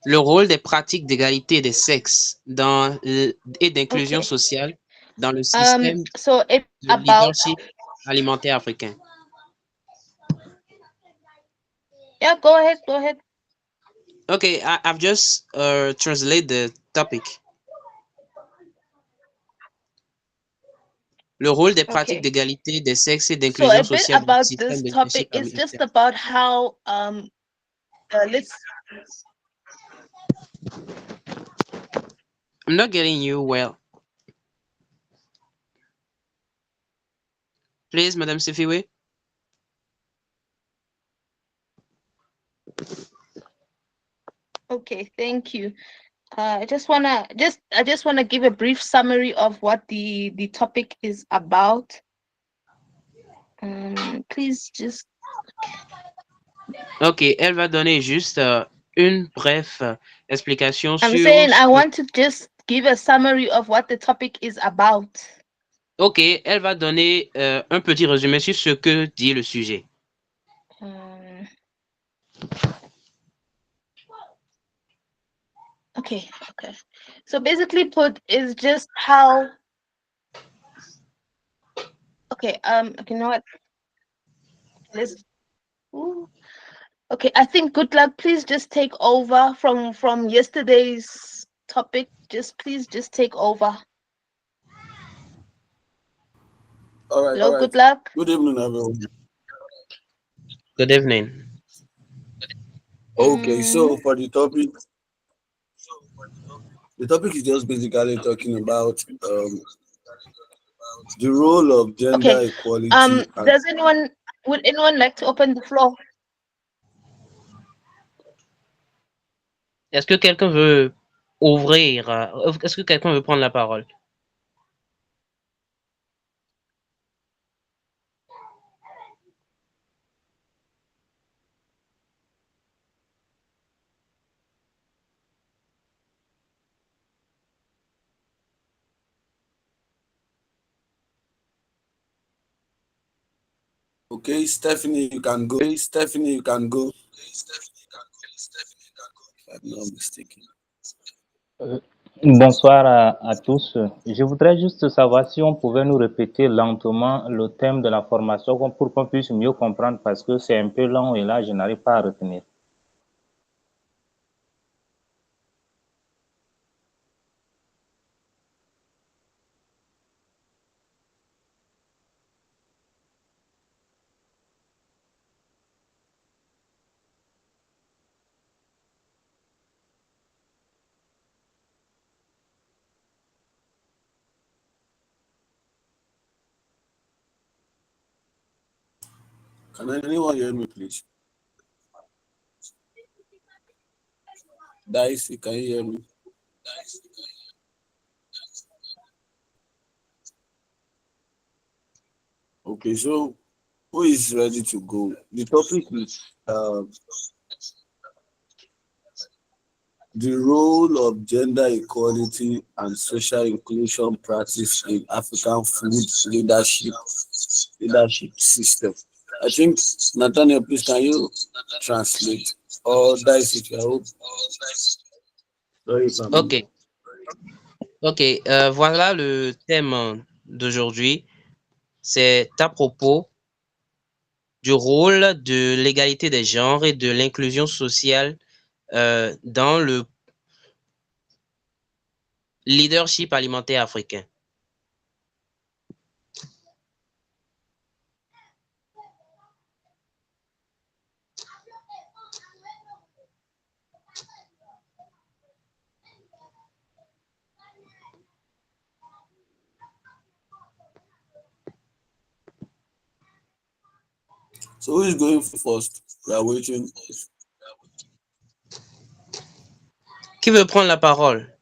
Le rôle des pratiques d'égalité des sexes et d'inclusion Okay. sociale dans le système So it's de about, leadership alimentaire africain. yeah, go ahead, go ahead. Okay, I've just translated the topic. Le rôle des pratiques Okay. d'égalité des sexes et So a d'inclusion bit sociale dans le about système this de topic leadership is just alimentaire. about how let's I'm not getting you well. Please, Madame Sefiwe. okay, thank you. I just wanna give a brief summary of what the topic is about. Please just Ok, elle va donner juste une brève explication I'm sur saying ce I que... want to just give a summary of what the topic is about. Ok, elle va donner un petit résumé sur ce que dit le sujet. Um, okay. So basically put is just how okay, you know what? Let's ooh. Okay, I think good luck. Please just take over from yesterday's topic. Just please just take over. All right, all Hello, right. good luck. Good evening, everyone. Good evening. Okay, so Mm, for the topic is just basically talking about the role of gender okay. equality and Does anyone would anyone like to open the floor? Est-ce que quelqu'un veut ouvrir, est-ce que quelqu'un veut prendre la parole? okay, Stephanie, you can go. Stephanie, you can go. If I'm not mistaken. Euh, Bonsoir à tous. Je voudrais juste savoir si on pouvait nous répéter lentement le thème de la formation pour qu'on puisse mieux comprendre parce que c'est un peu long et là, je n'arrive pas à retenir. Can anyone hear me, please? Dicey, can you hear me? Okay, so who is ready to go? The topic is the role of gender equality and social inclusion practice in African food leadership system. I think Nathaniel, please can you translate or dice if you hope? Sorry if I'm Ok, ok, voilà le thème d'aujourd'hui. C'est à propos du rôle de l'égalité des genres et de l'inclusion sociale dans le leadership alimentaire africain. so who is going first? We are waiting. Qui veut prendre la parole?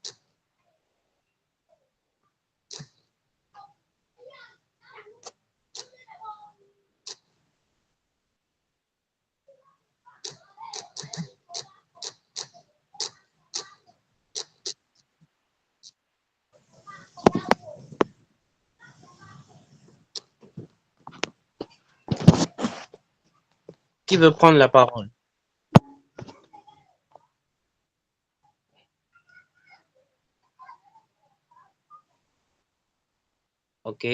Qui veut prendre la parole? OK.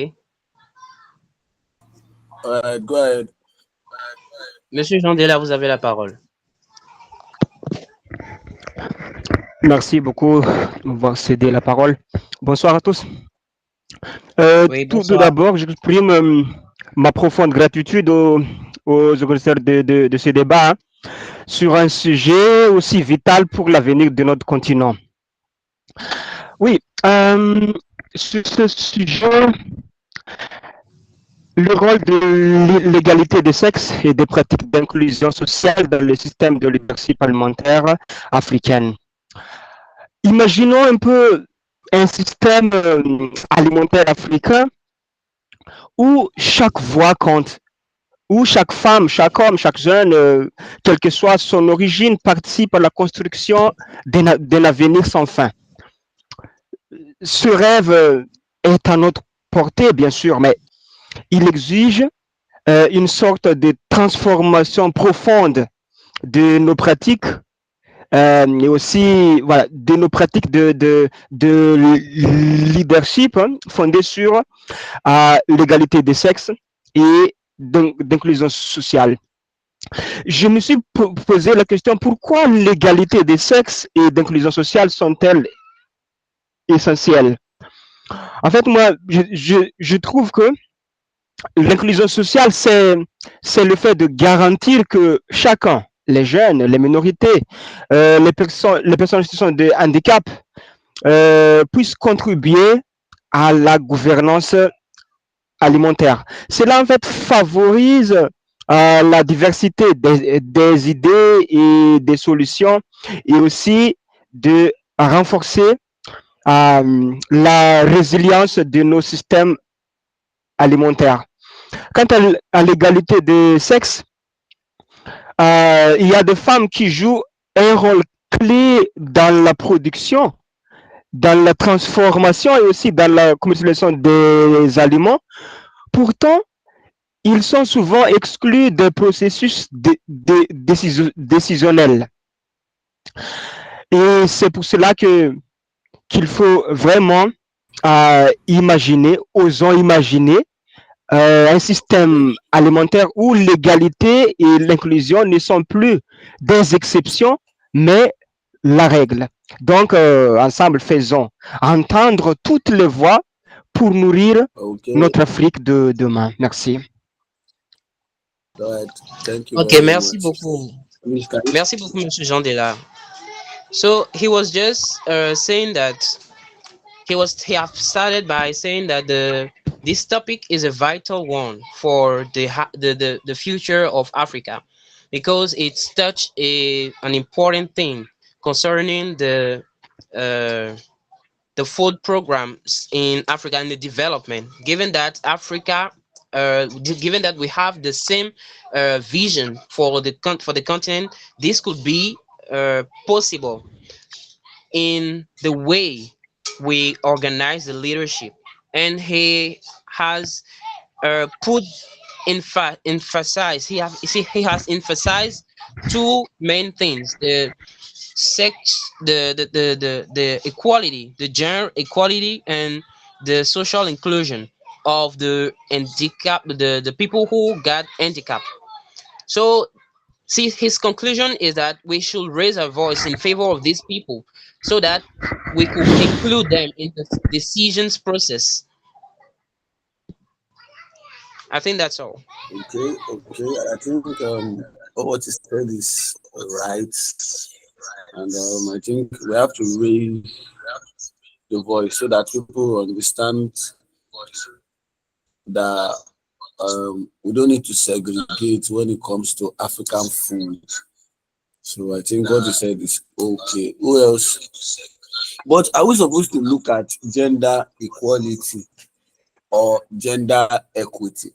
Go ahead. Monsieur Jandela, vous avez la parole. Merci beaucoup de m'avoir cédé la parole. Bonsoir à tous. Oui, Tout bonsoir. d'abord, j'exprime ma profonde gratitude aux organisateurs de ce débat, hein, sur un sujet aussi vital pour l'avenir de notre continent. Oui, sur ce sujet, le rôle de l'égalité des sexes et des pratiques d'inclusion sociale dans le système de leadership alimentaire africaine. Imaginons un peu un système alimentaire africain où chaque voix compte, où chaque femme, chaque homme, chaque jeune, quelle que soit son origine, participe à la construction d'un avenir sans fin. Ce rêve est à notre portée, bien sûr, mais il exige une sorte de transformation profonde de nos pratiques, et aussi voilà, de nos pratiques de leadership, hein, fondées sur l'égalité des sexes et d'inclusion sociale. Je me suis posé la question, pourquoi l'égalité des sexes et d'inclusion sociale sont-elles essentielles? En fait, moi, je trouve que l'inclusion sociale, c'est le fait de garantir que chacun, les jeunes, les minorités, les personnes en situation de handicap, puissent contribuer à la gouvernance alimentaire. Cela, en fait, favorise la diversité des idées et des solutions, et aussi de renforcer la résilience de nos systèmes alimentaires. Quant à l'égalité des sexes, il y a des femmes qui jouent un rôle clé dans la production, dans la transformation et aussi dans la commercialisation des aliments. Pourtant, ils sont souvent exclus des processus décisionnels. Et c'est pour cela qu'il faut vraiment osons imaginer un système alimentaire où l'égalité et l'inclusion ne sont plus des exceptions, mais la règle. Donc, ensemble, faisons entendre toutes les voix pour nourrir notre Afrique de demain. Merci. Thank you Okay, very merci much. beaucoup. Merci beaucoup, Monsieur Jandela. So he was just saying that he have started by saying that this topic is a vital one for the future of Africa, because it's an important thing concerning the food programs in Africa and the development. Given that given that we have the same vision for the continent, this could be possible in the way we organize the leadership. And he has emphasized he has emphasized two main things: the sex, the equality, the gender equality, and the social inclusion of the handicap, the people who got handicap. So see, his conclusion is that we should raise our voice in favor of these people so that we could include them in the decisions process. I think that's all. Okay. I think what is said is right, and I think we have to raise the voice so that people understand that we don't need to segregate when it comes to African food. So I think what you said is okay. Who else? But are we supposed to look at gender equality or gender equity?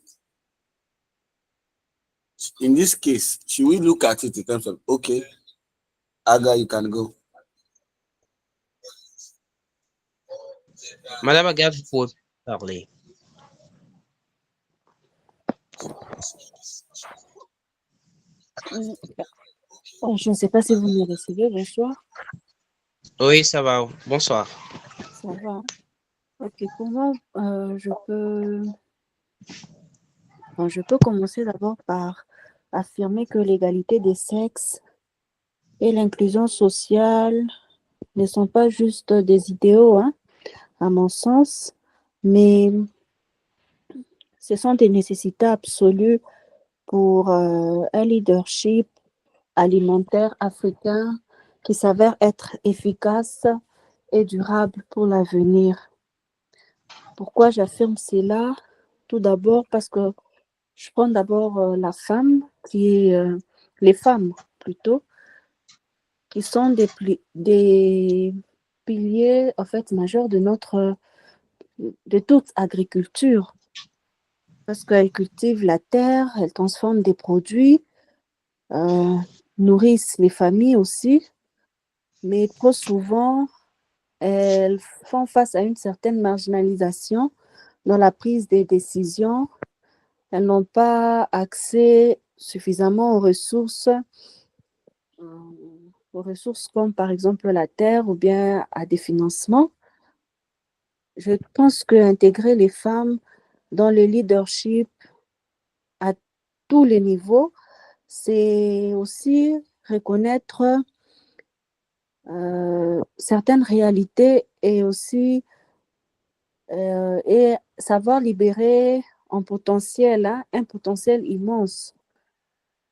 In this case, should we look at it in terms of, okay, Aga, you can go. Madame Aga, vous pouvez parler. Oh, je ne sais pas si vous me recevez. Bonsoir. Oui, ça va. Bonsoir. Ça va. Ok, pour moi, je peux commencer d'abord par affirmer que l'égalité des sexes et l'inclusion sociale ne sont pas juste des idéaux, hein, à mon sens, mais ce sont des nécessités absolues pour un leadership alimentaire africain qui s'avère être efficace et durable pour l'avenir. Pourquoi j'affirme cela? Tout d'abord parce que je prends d'abord la femme, les femmes plutôt, qui sont des piliers en fait majeurs de toute agriculture, parce qu'elles cultivent la terre, elles transforment des produits, euh, nourrissent les familles aussi, mais trop souvent, elles font face à une certaine marginalisation dans la prise des décisions. Elles n'ont pas accès suffisamment aux ressources comme par exemple la terre ou bien à des financements. Je pense qu'intégrer les femmes dans le leadership à tous les niveaux, c'est aussi reconnaître certaines réalités et aussi et savoir libérer un potentiel, hein, un potentiel immense.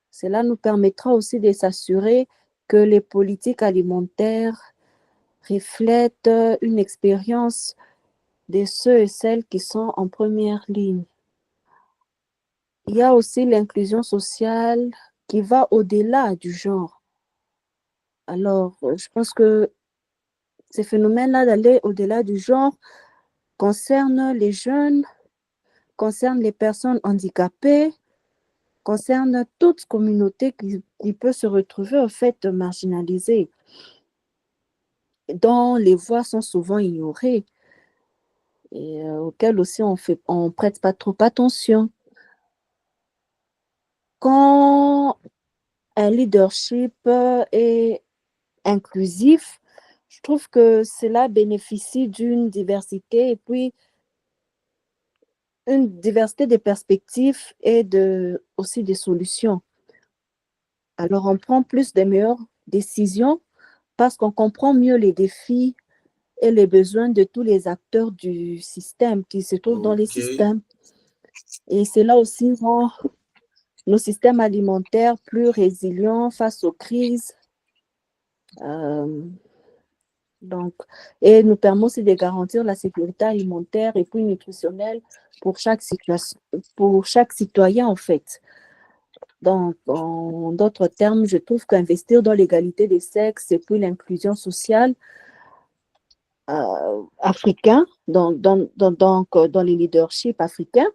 Cela nous permettra aussi de s'assurer que les politiques alimentaires reflètent une expérience de ceux et celles qui sont en première ligne. Il y a aussi l'inclusion sociale qui va au-delà du genre. Alors, je pense que ces phénomènes-là d'aller au-delà du genre concernent les jeunes, concernent les personnes handicapées, concernent toute communauté qui peut se retrouver en fait marginalisée, dont les voix sont souvent ignorées et auxquelles aussi on prête pas trop attention. Quand un leadership est inclusif, je trouve que cela bénéficie d'une diversité et puis une diversité de perspectives et aussi des solutions. Alors, on prend plus de meilleures décisions parce qu'on comprend mieux les défis et les besoins de tous les acteurs du système qui se trouvent dans les Ok. systèmes. Et cela aussi rend nos systèmes alimentaires plus résilients face aux crises. Euh, donc, et nous permet aussi de garantir la sécurité alimentaire et puis nutritionnelle pour chaque situation, pour chaque citoyen en fait. Donc, en d'autres termes, je trouve qu'investir dans l'égalité des sexes et puis l'inclusion sociale africain, dans les leaderships africains,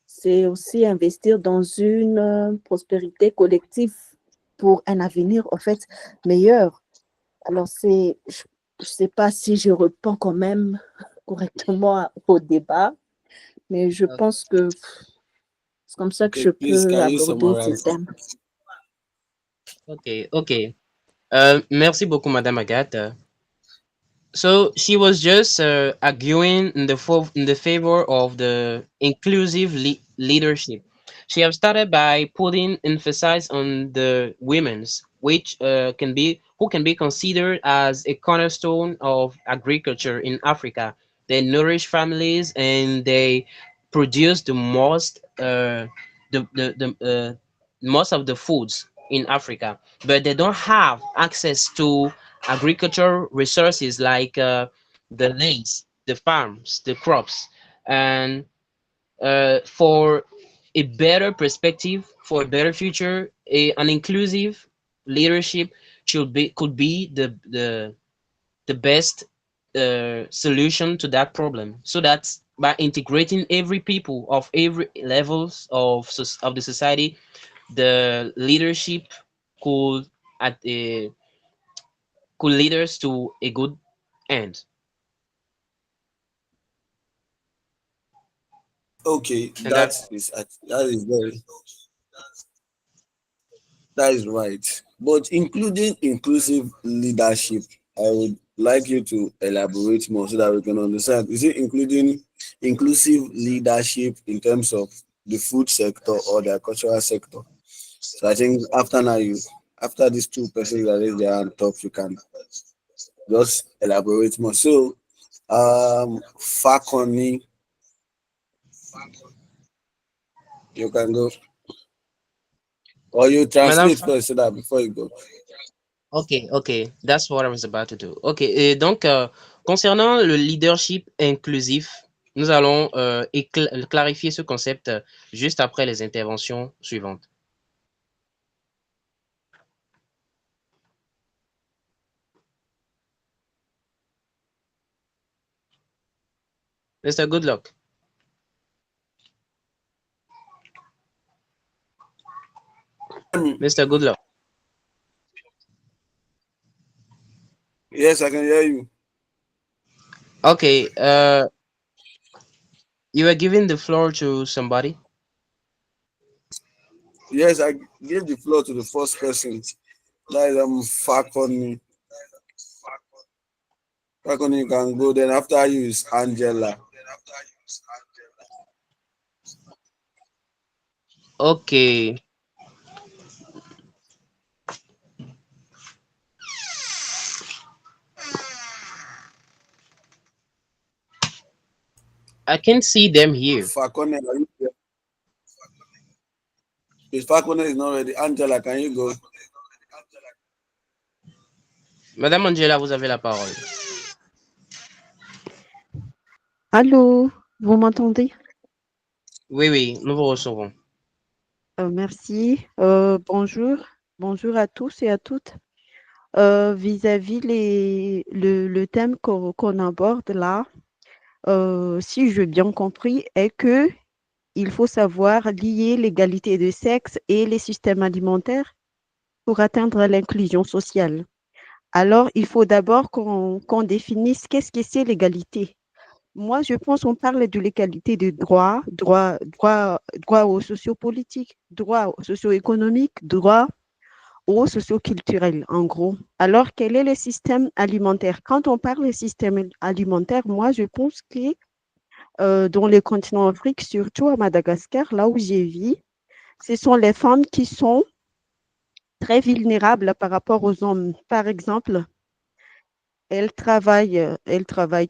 c'est aussi investir dans une prospérité collective pour un avenir en fait meilleur. Alors, je ne sais pas si je réponds quand même correctement au débat, mais je pense que c'est comme ça que Okay, je please, peux can you aborder ce summarize? thème. Ok. Merci beaucoup, Madame Agathe. So she was just arguing in the favor of the inclusive leadership. She have started by putting emphasis on the women's, which who can be considered as a cornerstone of agriculture in Africa. They nourish families and they produce the most of the foods in Africa, but they don't have access to agricultural resources like the lands, the farms, the crops, and for a better perspective, for a better future, an inclusive leadership could be the best solution to that problem. So that's by integrating every people of every levels of the society, the leadership could at a could lead us to a good end. Okay, And that that is right. But including inclusive leadership, I would like you to elaborate more so that we can understand. Is it including inclusive leadership in terms of the food sector or the cultural sector? So I think after these two persons that raise their hand talk, you can just elaborate more. So Fakoni, you can go. Or you Madame, translate first so that before you go. ok, that's what I was about to do. Ok, et donc, concernant le leadership inclusif, nous allons clarifier ce concept juste après les interventions suivantes. Mr. Goodluck. Mr. Goodluck. Yes, I can hear you. Okay, you were giving the floor to somebody. Yes, I gave the floor to the first person. That is Fakoni. Fakoni, you can go. Then after you is Angela. Okay. I can see them here. Fakoni, are you there? If Fakoni is not ready, Angela, can you go? Madame Angela, vous avez la parole. Allô, vous m'entendez? Oui, nous vous recevons. Merci. Bonjour à tous et à toutes. Vis-à-vis le thème qu'on aborde là, si j'ai bien compris, est que il faut savoir lier l'égalité de sexe et les systèmes alimentaires pour atteindre l'inclusion sociale. Alors, il faut d'abord qu'on définisse qu'est-ce que c'est l'égalité. Moi, je pense qu'on parle de l'égalité de droit aux sociopolitiques, droit aux socio-économiques, droit aux socioculturels, en gros. Alors, quel est le système alimentaire? Quand on parle de système alimentaire, moi, je pense que dans les continents Afrique, surtout à Madagascar, là où j'ai vis, ce sont les femmes qui sont très vulnérables par rapport aux hommes. Par exemple, elles travaillent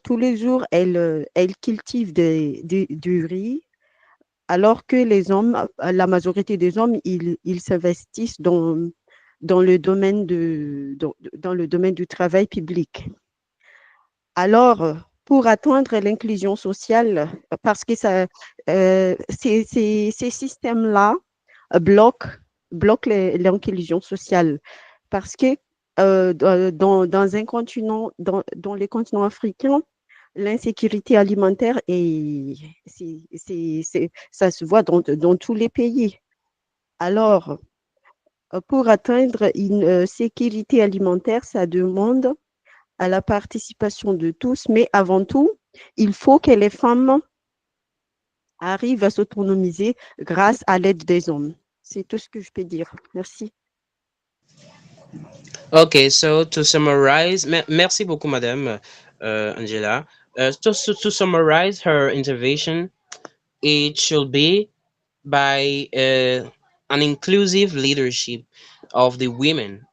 tous les jours, elles cultivent du riz, alors que les hommes, la majorité des hommes, ils s'investissent dans le domaine dans le domaine du travail public. Alors, pour atteindre l'inclusion sociale, parce que ces systèmes-là bloquent l'inclusion sociale, parce que dans un continent, dans les continents africains, l'insécurité alimentaire ça se voit dans tous les pays. Alors, pour atteindre une sécurité alimentaire, ça demande à la participation de tous, mais avant tout, il faut que les femmes arrivent à s'autonomiser grâce à l'aide des hommes. C'est tout ce que je peux dire. Merci. Okay, so to summarize, merci beaucoup, Madame Angela. To summarize her intervention, it should be by an inclusive leadership of the women,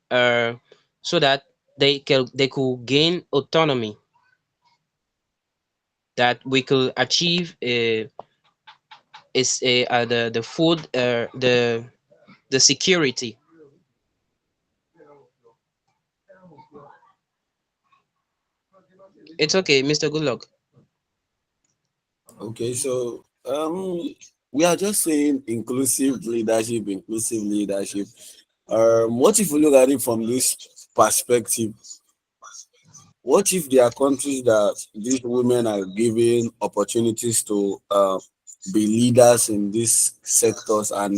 so that they could gain autonomy, that we could achieve the food, the security. It's okay, Mr. Goodluck. Okay, so we are just saying inclusive leadership. What if we look at it from this perspective? What if there are countries that these women are given opportunities to be leaders in these sectors and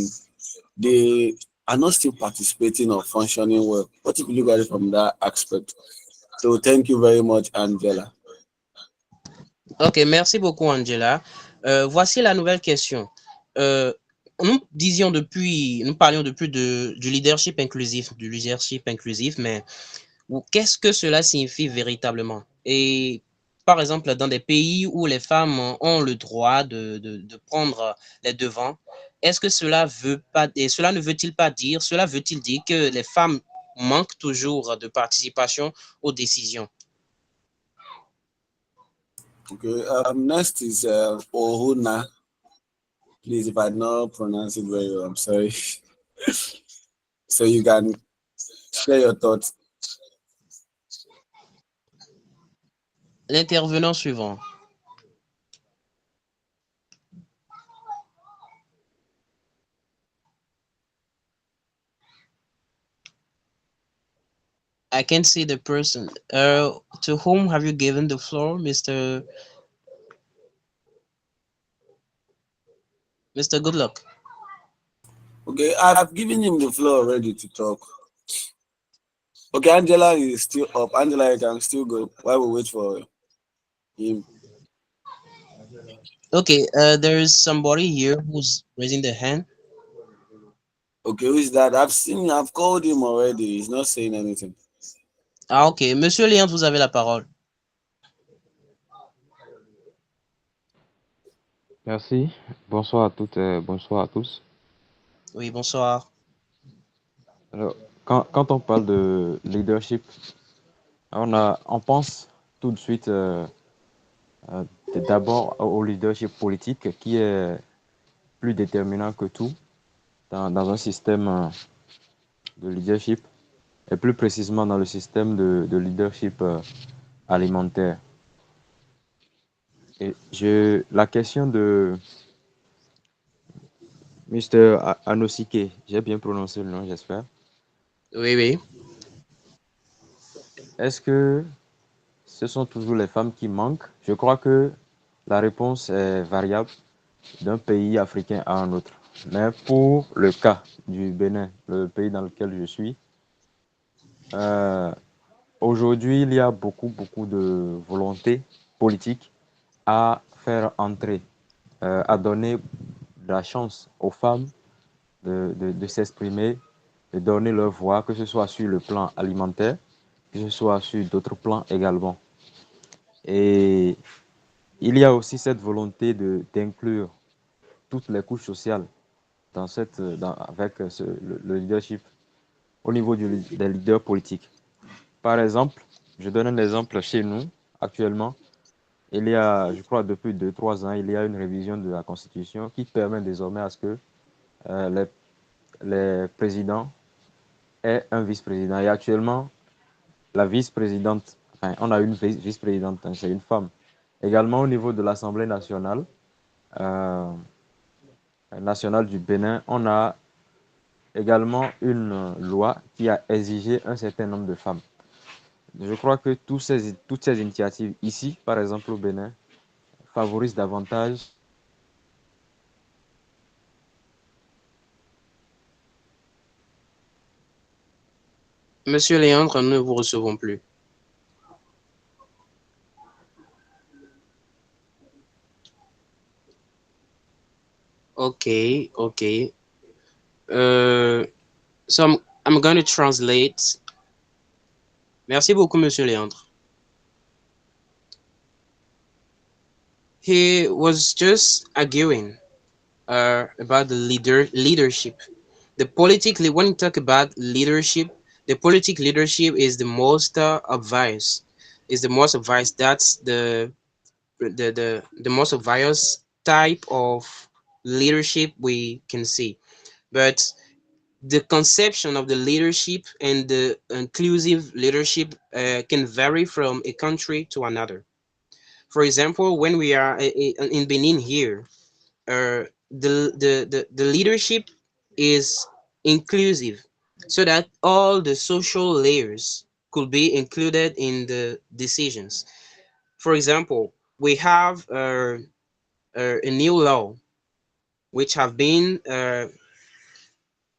they are not still participating or functioning well? What if you look at it from that aspect? So thank you very much, Angela. Ok, merci beaucoup, Angela. Voici la nouvelle question. Nous parlions depuis du leadership inclusif, mais qu'est-ce que cela signifie véritablement? Et par exemple, dans des pays où les femmes ont le droit de prendre les devants, est-ce que cela veut pas, et cela ne veut-il pas dire, cela veut-il dire que les femmes manquent toujours de participation aux décisions? Okay. Next is Ohuna. Please, if I not pronounce it very well, I'm sorry. So you can share your thoughts. L'intervenant suivant. I can't see the person. To whom have you given the floor, Mr. Goodluck? Okay, I've given him the floor already to talk. Okay, Angela is still up. Angela, you can still go while we wait for him. Okay, there is somebody here who's raising their hand. Okay, who is that? I've called him already. He's not saying anything. Ah, ok. Monsieur Léon, vous avez la parole. Merci. Bonsoir à toutes et bonsoir à tous. Oui, bonsoir. Alors, quand on parle de leadership, on pense tout de suite d'abord au leadership politique qui est plus déterminant que tout dans un système de leadership et plus précisément dans le système de leadership alimentaire. Et la question de Mr. Anosike, j'ai bien prononcé le nom, j'espère. Oui, oui. Est-ce que ce sont toujours les femmes qui manquent? Je crois que la réponse est variable d'un pays africain à un autre. Mais pour le cas du Bénin, le pays dans lequel je suis, aujourd'hui, il y a beaucoup de volonté politique à faire entrer, à donner la chance aux femmes de s'exprimer, de donner leur voix, que ce soit sur le plan alimentaire, que ce soit sur d'autres plans également. Et il y a aussi cette volonté d'inclure toutes les couches sociales avec le leadership au niveau des leaders politiques. Par exemple, je donne un exemple chez nous, actuellement, il y a, je crois, depuis 2-3 ans, il y a une révision de la Constitution qui permet désormais à ce que les présidents aient un vice-président. Et actuellement, la vice-présidente, enfin, on a une vice-présidente, hein, c'est une femme. Également au niveau de l'Assemblée nationale, euh, nationale du Bénin, on a également une loi qui a exigé un certain nombre de femmes. Je crois que toutes ces initiatives ici, par exemple au Bénin, favorisent davantage. Monsieur Léandre, nous ne vous recevons plus. Ok, ok. So I'm going to translate. Merci beaucoup, Monsieur Léandre. He was just arguing about the leadership. When you talk about leadership, the politic leadership is the most obvious. Is the most obvious. That's the most obvious type of leadership we can see. But the conception of the leadership and the inclusive leadership can vary from a country to another. For example, when we are in Benin here, the leadership is inclusive so that all the social layers could be included in the decisions. For example, we have a new law which have been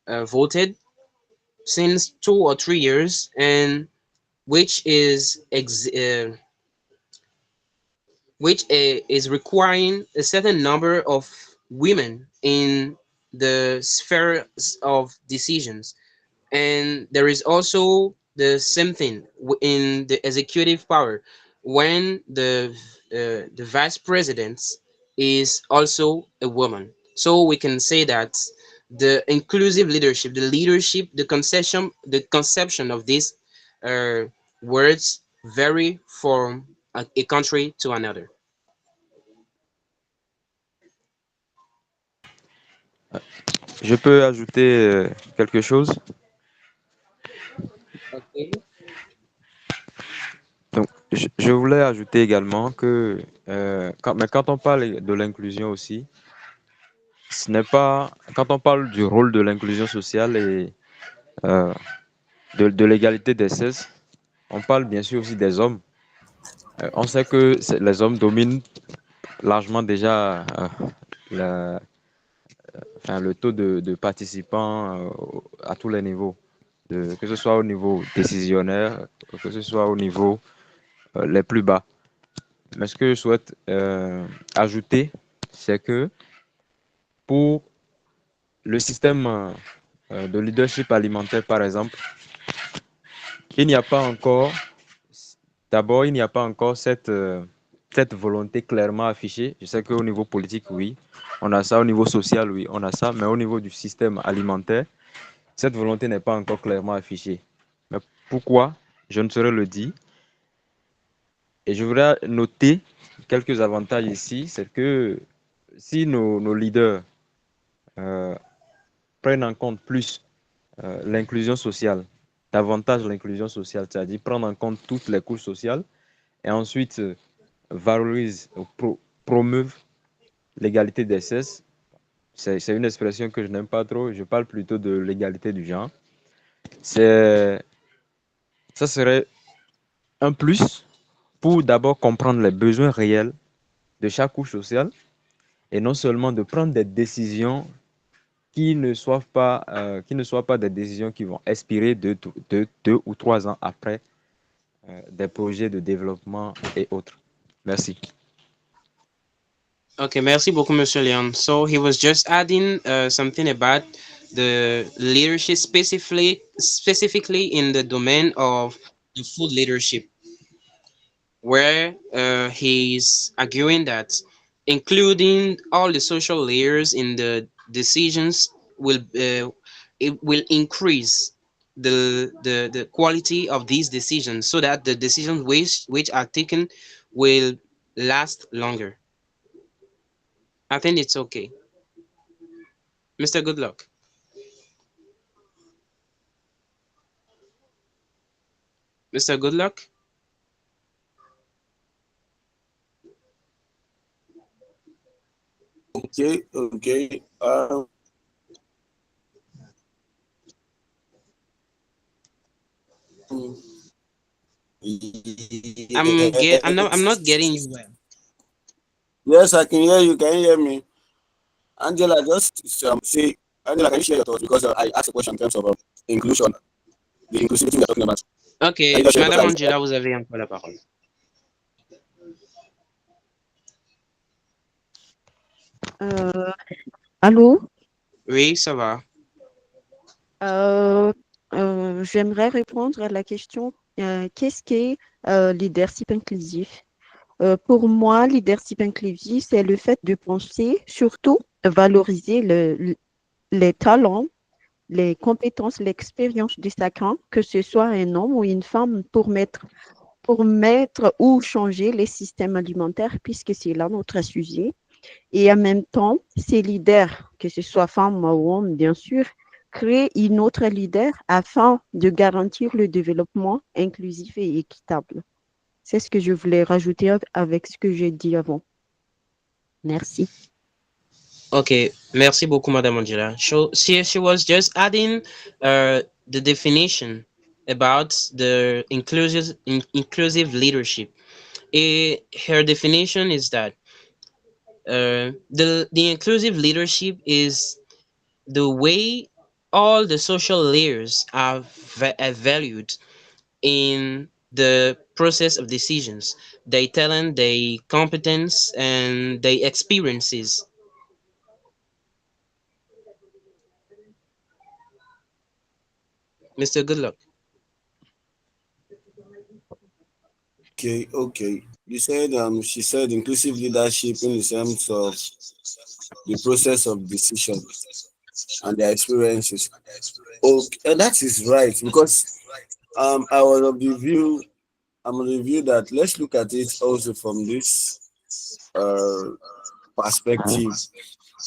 voted since 2 or 3 years, and which is is requiring a certain number of women in the spheres of decisions. And there is also the same thing in the executive power when the vice president is also a woman. So we can say that the inclusive leadership, the conception of these uh, words vary from a country to another. Je peux ajouter quelque chose. Okay. Donc, je voulais ajouter également que mais quand on parle de l'inclusion aussi, ce n'est pas quand on parle du rôle de l'inclusion sociale et euh, de l'égalité des sexes, on parle bien sûr aussi des hommes. On sait que les hommes dominent largement déjà la- le taux de participants à tous les niveaux, que ce soit au niveau décisionnaire, que ce soit au niveau les plus bas. Mais ce que je souhaite ajouter, c'est que pour le système de leadership alimentaire, par exemple, il n'y a pas encore, d'abord, il n'y a pas encore cette volonté clairement affichée. Je sais qu'au niveau politique, oui, on a ça, au niveau social, oui, on a ça, mais au niveau du système alimentaire, cette volonté n'est pas encore clairement affichée. Mais pourquoi? Je ne saurais le dire. Et je voudrais noter quelques avantages ici, c'est que si nos leaders euh, prennent en compte plus l'inclusion sociale, davantage l'inclusion sociale, c'est-à-dire prendre en compte toutes les couches sociales, et ensuite valorisent, promeuvent l'égalité des sexes. C'est une expression que je n'aime pas trop, je parle plutôt de l'égalité du genre. Ça serait un plus pour d'abord comprendre les besoins réels de chaque couche sociale et non seulement de prendre des décisions qui ne soient pas des décisions qui vont expirer deux ou 3 ans après des projets de développement et autres. Merci. Okay, merci beaucoup, Monsieur Leon. So he was just adding something about the leadership specifically in the domain of the food leadership, where he's arguing that including all the social layers in the decisions will increase the quality of these decisions so that the decisions which are taken will last longer. I think it's okay. Mr. Goodluck. Mr. Goodluck? Okay, okay. I'm not getting you well. Yes, I can hear you. Can you hear me? Angela, just say, Angela, can you share your thoughts? Because I asked a question in terms of inclusion, the inclusivity we're talking about. Can you Ok, just share your Madame thoughts? Angela, vous avez encore la parole. Allô? Oui, ça va. Euh, J'aimerais répondre à la question, qu'est-ce qu'est leadership inclusif? Pour moi, leadership inclusif, c'est le fait de penser, surtout valoriser les talents, les compétences, l'expérience de chacun, que ce soit un homme ou une femme, pour mettre ou changer les systèmes alimentaires, puisque c'est là notre sujet. Et en même temps, ces leaders, que ce soit femmes ou hommes, bien sûr, créer une autre leader afin de garantir le développement inclusif et équitable. C'est ce que je voulais rajouter avec ce que j'ai dit avant. Merci. Ok, merci beaucoup, Madame Angela. She was just adding the definition about the inclusive leadership. Her definition is that the inclusive leadership is the way all the social layers are valued in the process of decisions, their talent, their competence, and their experiences. Mr. Goodluck. Okay, okay. You said she said inclusive leadership in the sense of the process of decision and their experiences. Okay, that is right because I was of the view I'm of the view that let's look at it also from this uh perspective.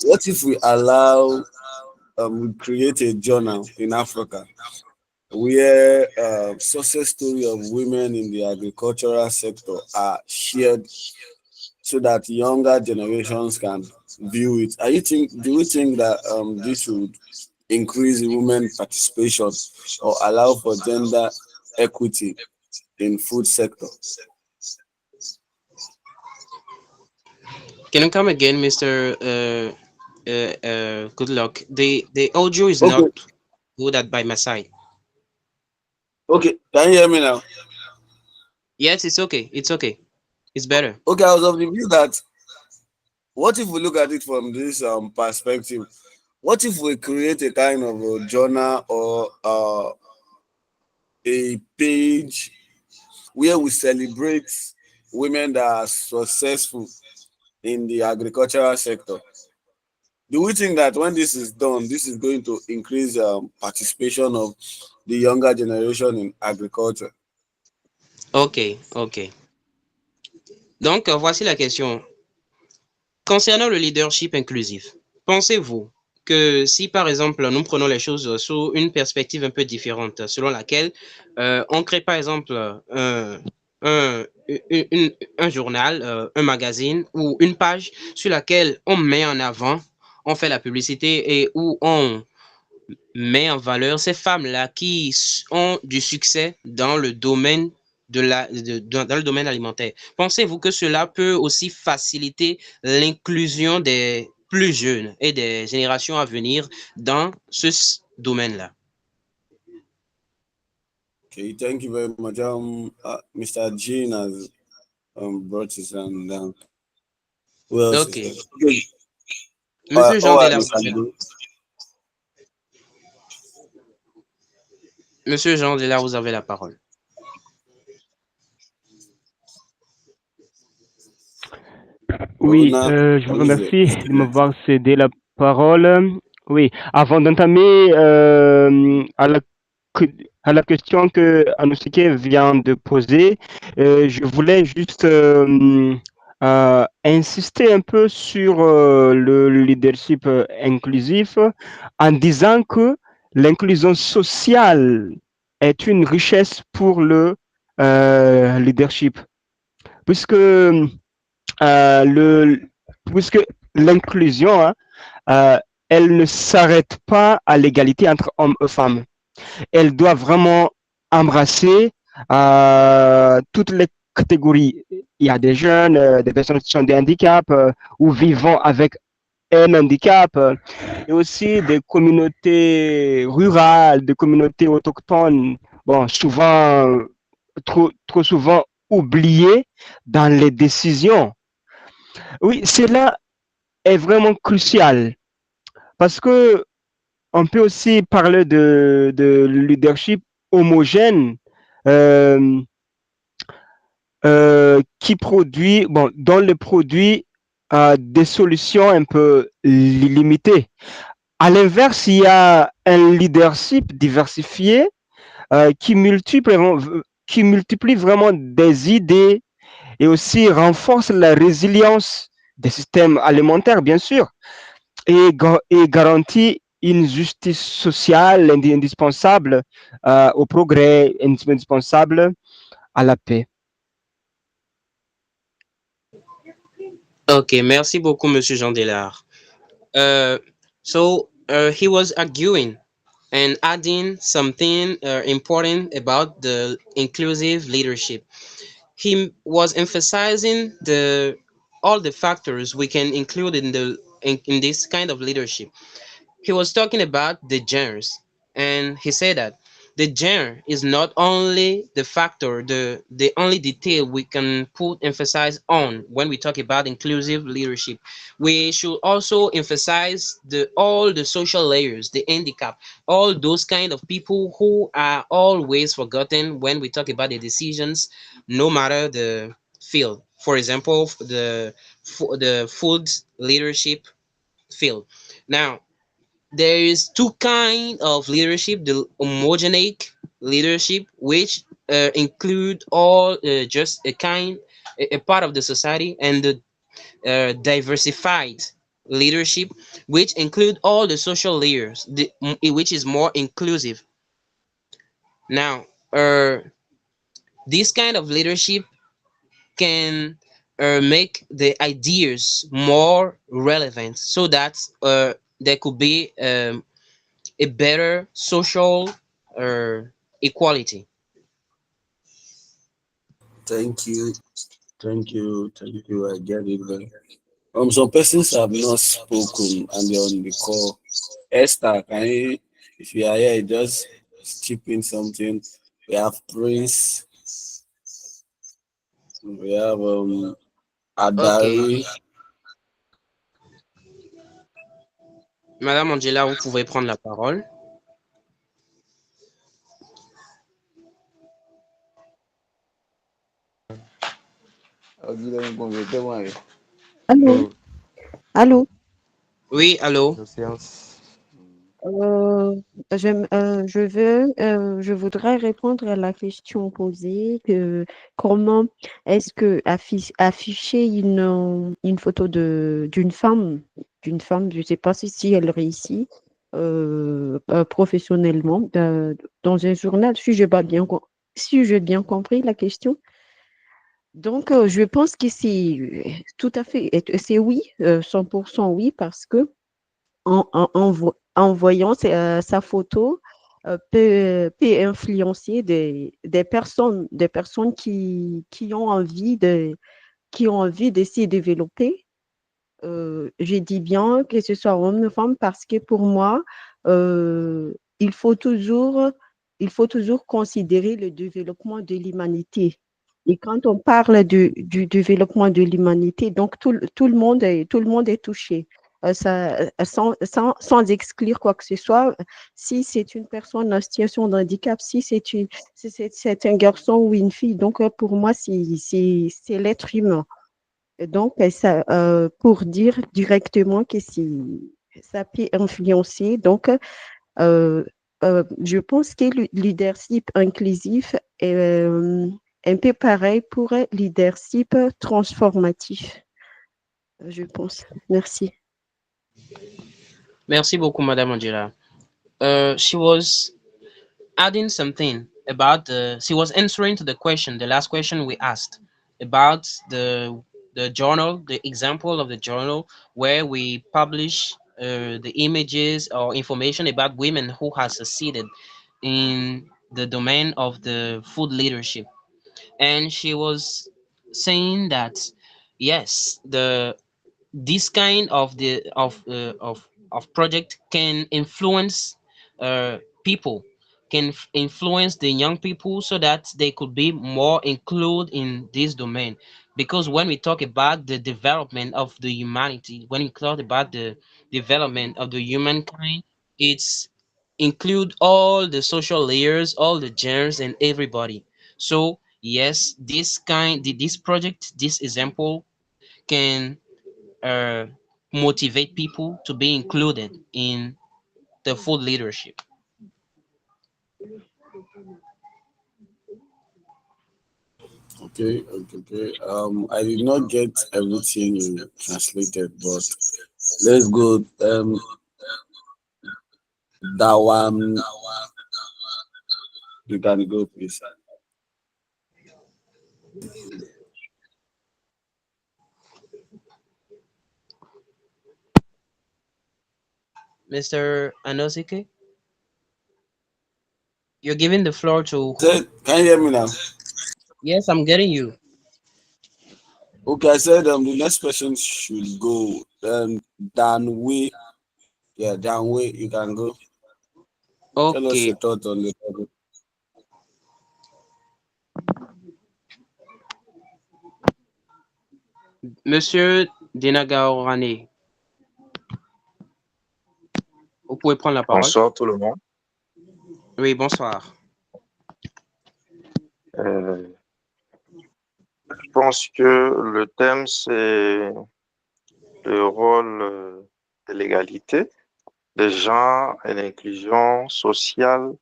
What if we allow we create a journal in Africa where success story of women in the agricultural sector are shared so that younger generations can view it. Do you think that this would increase women participation or allow for gender equity in food sector? Can you come again, Mr. Good luck? The audio is Okay, not good at by my side. okay. Can you hear me now? Yes, it's okay. It's okay. It's better. Okay, I was of the view that what if we look at it from this perspective? What if we create a kind of a journal or a page where we celebrate women that are successful in the agricultural sector? Do we think that when this is done, this is going to increase participation of the younger generation in agriculture? Ok, ok. Donc, voici la question. Concernant le leadership inclusif, pensez-vous que si, par exemple, nous prenons les choses sous une perspective un peu différente, selon laquelle on crée, par exemple, un, un journal, un magazine ou une page sur laquelle on met en avant, on fait la publicité et où on met en valeur ces femmes-là qui ont du succès dans le domaine dans le domaine alimentaire. Pensez-vous que cela peut aussi faciliter l'inclusion des plus jeunes et des générations à venir dans ce domaine-là? Okay, thank you very much. Mr. Jean has brought his hand down. Who else is Ok. there? Okay. Monsieur All Jean right, Delars, Mr. Jean. Monsieur Jean Delars, vous avez la parole. Oh, Oui, now, je vous remercie de Mr. m'avoir cédé la parole. Oui, avant d'entamer à la question que Anoussike vient de poser, je voulais juste insister un peu sur le leadership inclusif en disant que l'inclusion sociale est une richesse pour le leadership, puisque le, puisque l'inclusion, hein, elle ne s'arrête pas à l'égalité entre hommes et femmes. Elle doit vraiment embrasser toutes les catégories. Il y a des jeunes, des personnes qui ont des handicaps ou vivant avec un handicap, et aussi des communautés rurales, des communautés autochtones, bon, souvent, trop souvent oubliées dans les décisions. Oui, cela est vraiment crucial parce que on peut aussi parler de leadership homogène euh, qui produit, bon, dont le produit des solutions un peu limitées. À l'inverse, il y a un leadership diversifié qui multiplie vraiment des idées et aussi renforce la résilience des systèmes alimentaires, bien sûr, et garantit une justice sociale indispensable au progrès, indispensable à la paix. Ok, merci beaucoup, Monsieur Jean Delars. He was arguing and adding something important about the inclusive leadership. He was emphasizing the all the factors we can include in this kind of leadership. He was talking about the genders, and he said that the gender is not only the factor, the only detail we can put emphasize on when we talk about inclusive leadership. We should also emphasize the all the social layers, the handicap, all those kind of people who are always forgotten when we talk about the decisions, no matter the field. For example, the food leadership field. Now, there is two kind of leadership: the homogenic leadership, which include all just a part of the society, and the diversified leadership, which include all the social layers, which is more inclusive. Now, this kind of leadership can make the ideas more relevant, so that there could be a better social uh, equality. Thank you. Thank you. Thank you. I get it. Some persons have not spoken and they're on the call. Esther, can you, if you are here, just chip in something. We have Prince, we have Ok. Adari. Madame Angela, vous pouvez prendre la parole. Allô? Allô? Oui, allô? de séance. Euh, je voudrais répondre à la question posée que comment est-ce que afficher une photo d'une femme, je ne sais pas si elle réussit professionnellement dans un journal, si j'ai bien compris la question. Donc, je pense que c'est tout à fait, c'est oui, 100% oui, parce que en voyant sa photo, peut influencer des personnes qui ont envie de se développer. Je dis bien que ce soit homme ou femme parce que pour moi, euh, il faut toujours, il faut toujours considérer le développement de l'humanité. Et quand on parle du développement de l'humanité, donc tout le monde est touché. Sans exclure quoi que ce soit, si c'est une personne en situation de handicap, si c'est un garçon ou une fille, donc pour moi, c'est l'être humain. Donc, pour dire directement que ça peut influencer. Donc, euh, je pense que le leadership inclusif est un peu pareil pour un leadership transformatif, je pense. Merci. Merci beaucoup, Madame Angela. She was adding something about she was answering to the question, the last question we asked about the journal, the example of the journal where we publish the images or information about women who have succeeded in the domain of the food leadership. And she was saying that yes, the this kind of of project can influence people, can influence the young people so that they could be more included in this domain. Because when we talk about the development of the humanity, when we talk about the development of the humankind, it's include all the social layers, all the genders, and everybody. So yes, this project, this example can uh, motivate people to be included in the food leadership. Okay, okay, okay. I did not get everything you translated, but let's go. That one you can go, please. Mr. Anosike, you're giving the floor to who? Said, can you hear me now? Yes, I'm getting you. Okay, I said the next person should go. Dan Way, yeah, Dan Way, you can go. Tell us Okay, your thought on the topic. Monsieur Denagaorane, vous pouvez prendre la parole. Bonsoir tout le monde. Oui, bonsoir. Je pense que le thème, c'est le rôle de l'égalité des genres et l'inclusion sociale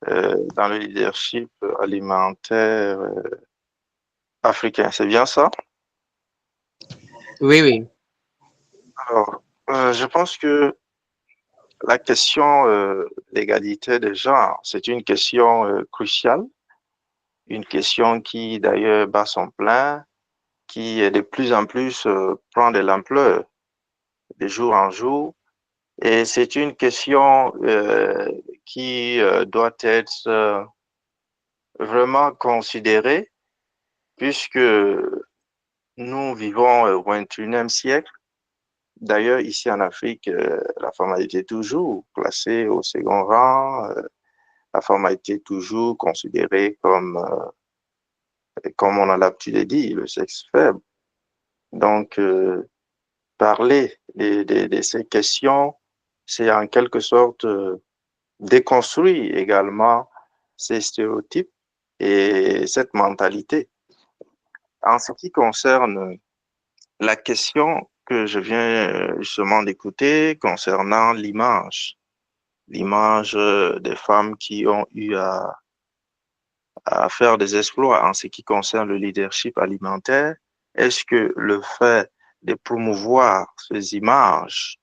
dans le leadership alimentaire africain. C'est bien ça? Oui, oui. Alors, je pense que la question d'égalité des genres, c'est une question cruciale, une question qui d'ailleurs bat son plein, qui de plus en plus prend de l'ampleur de jour en jour. Et c'est une question qui doit être vraiment considérée puisque nous vivons au XXIe siècle. D'ailleurs, ici en Afrique, la femme a été toujours placée au second rang. La femme a été toujours considérée comme on a l'habitude de dire, le sexe faible. Donc, parler de ces questions, c'est en quelque sorte déconstruire également ces stéréotypes et cette mentalité. En ce qui concerne la question que je viens justement d'écouter concernant l'image des femmes qui ont eu à faire des exploits en ce qui concerne le leadership alimentaire, est-ce que le fait de promouvoir ces images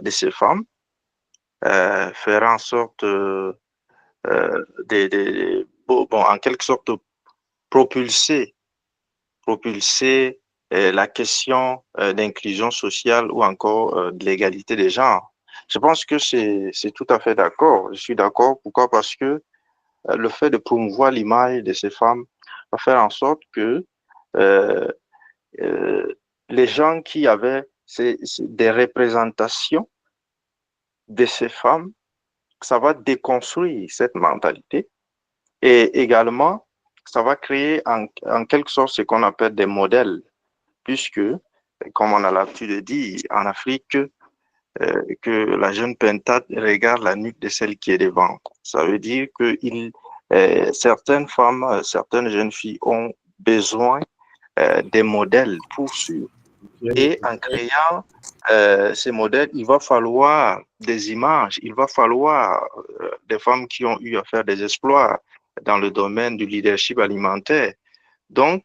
de ces femmes fera en sorte en quelque sorte propulser la question d'inclusion sociale ou encore de l'égalité des genres. Je pense que c'est tout à fait d'accord. Je suis d'accord. Pourquoi? Parce que le fait de promouvoir l'image de ces femmes va faire en sorte que euh, les gens qui avaient des représentations de ces femmes, ça va déconstruire cette mentalité et également, ça va créer en quelque sorte ce qu'on appelle des modèles, puisque, comme on a l'habitude de dire en Afrique, que la jeune pentade regarde la nuque de celle qui est devant. Ça veut dire que certaines femmes, certaines jeunes filles ont besoin des modèles pour suivre. Et en créant ces modèles, il va falloir des images, il va falloir des femmes qui ont eu à faire des exploits dans le domaine du leadership alimentaire. Donc,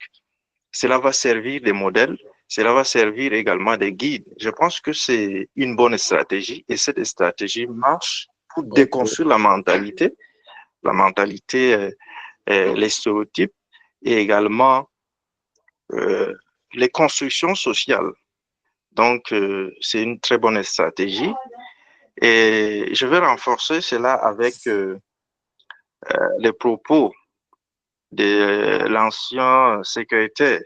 cela va servir de modèle, cela va servir également de guide. Je pense que c'est une bonne stratégie et cette stratégie marche pour déconstruire la mentalité, les stéréotypes et également les constructions sociales. Donc, c'est une très bonne stratégie. Et je vais renforcer cela avec les propos de l'ancien secrétaire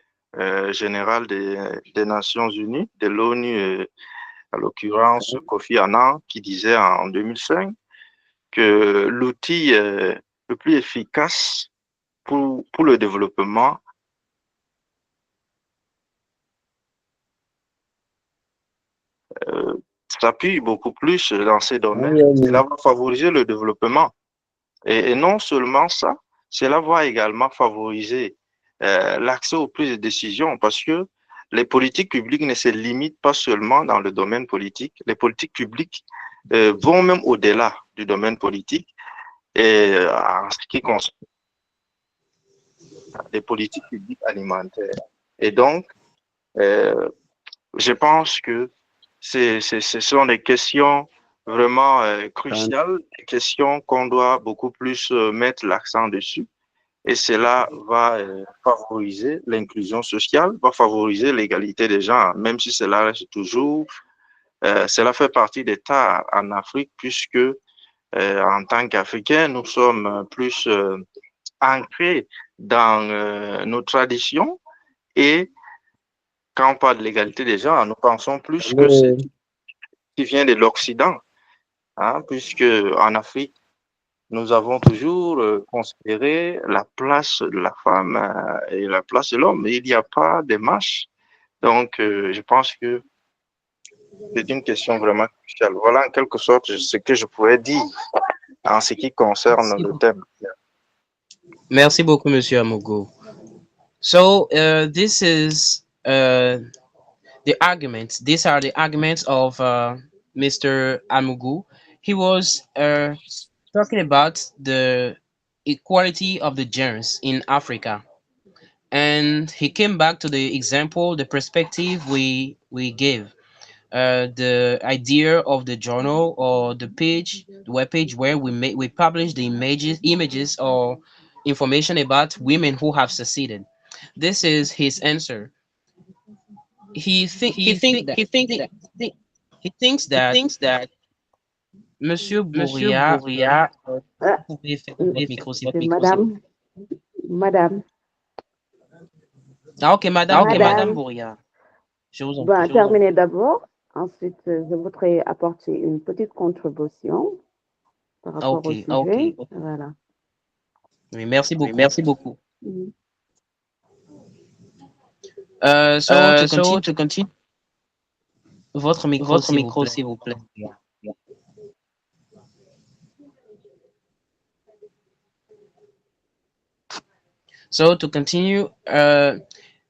général des Nations Unies, de l'ONU, à l'occurrence Kofi Annan, qui disait en 2005 que l'outil le plus efficace pour le développement s'appuie beaucoup plus dans ces domaines. Cela va favoriser le développement. Et non seulement ça, cela va également favoriser l'accès aux prises de décision parce que les politiques publiques ne se limitent pas seulement dans le domaine politique. Les politiques publiques vont même au-delà du domaine politique et en ce qui concerne les politiques publiques alimentaires. Et donc, je pense que ce sont des questions vraiment cruciales, des questions qu'on doit beaucoup plus mettre l'accent dessus. Et cela va favoriser l'inclusion sociale, va favoriser l'égalité des gens, même si cela reste toujours, cela fait partie des tas en Afrique, puisque en tant qu'Africains, nous sommes plus ancrés dans nos traditions et quand on parle de l'égalité des genres, nous pensons plus que c'est qui vient de l'Occident, hein, puisque en Afrique, nous avons toujours considéré la place de la femme et la place de l'homme. Il n'y a pas de match Donc, je pense que c'est une question vraiment cruciale. Voilà en quelque sorte ce que je pourrais dire en ce qui concerne le thème. Merci beaucoup, Monsieur Amogo. So, this is the arguments. These are the arguments of Mr. Amugu. He was talking about the equality of the genders in Africa, and he came back to the example, the perspective we gave. The idea of the journal or the page, the web page where we publish the images or information about women who have succeeded. This is his answer. He thinks that Monsieur Bourria, Ah, vous pouvez fermer votre micro, s'il vous plaît. Madame. Ah, ok, Madame Madame. Bourria. Je vous en Ben, prie. terminez d'abord. Ensuite, je voudrais apporter une petite contribution par rapport au sujet. Voilà. Oui, merci beaucoup. Mhm. So to continue. Votre micro, s'il vous plaît. So to continue,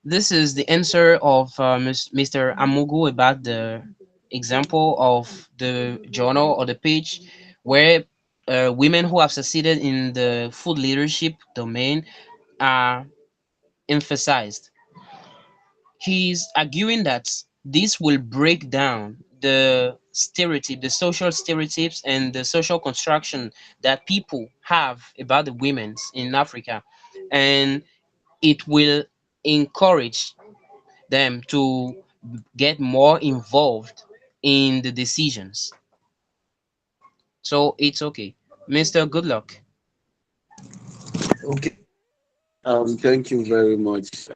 this is the answer of Mr. Amugu about the example of the journal or the page where women who have succeeded in the food leadership domain are emphasized. He's arguing that this will break down the stereotype, the social stereotypes and the social construction that people have about the women in Africa. And it will encourage them to get more involved in the decisions. So it's okay. Mr. Good luck. Okay. Thank you very much.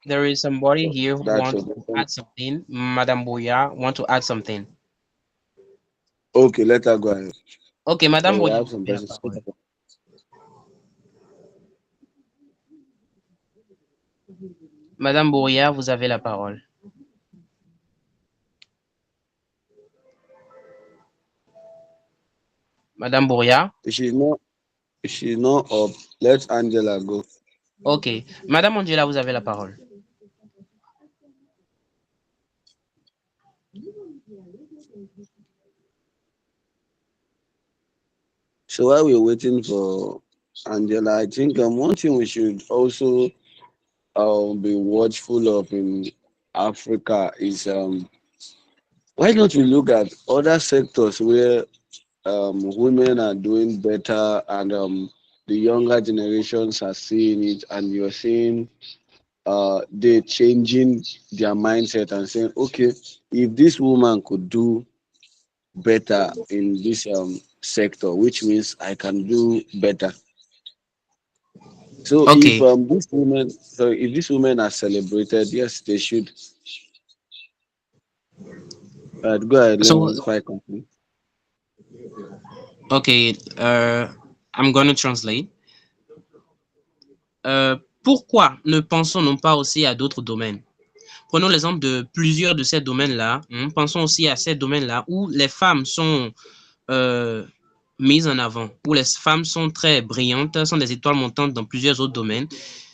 There is somebody here who That's wants to add something. Madame Boya want to add something. Okay, let her go ahead. Okay, Madame We Boya. have some persons. Madame Bourrière, vous avez la parole. Madame Bourrière. She's not up. Let Angela go. Ok. Madame Angela, vous avez la parole. So while we're waiting for Angela, I think one thing we should also be watchful of in Africa is why don't we look at other sectors where women are doing better and the younger generations are seeing it, and you're seeing they're changing their mindset and saying, okay, if this woman could do better in this sector, which means I can do better. So Okay. if these women are celebrated, yes, they should. Go ahead. Let me continue. Okay, I'm going to translate. Pourquoi ne pensons-nous pas aussi à d'autres domaines? Prenons l'exemple de plusieurs de ces domaines-là. Pensons aussi à ces domaines-là où les femmes sont mises en avant, où les femmes sont très brillantes, sont des étoiles montantes dans plusieurs autres domaines,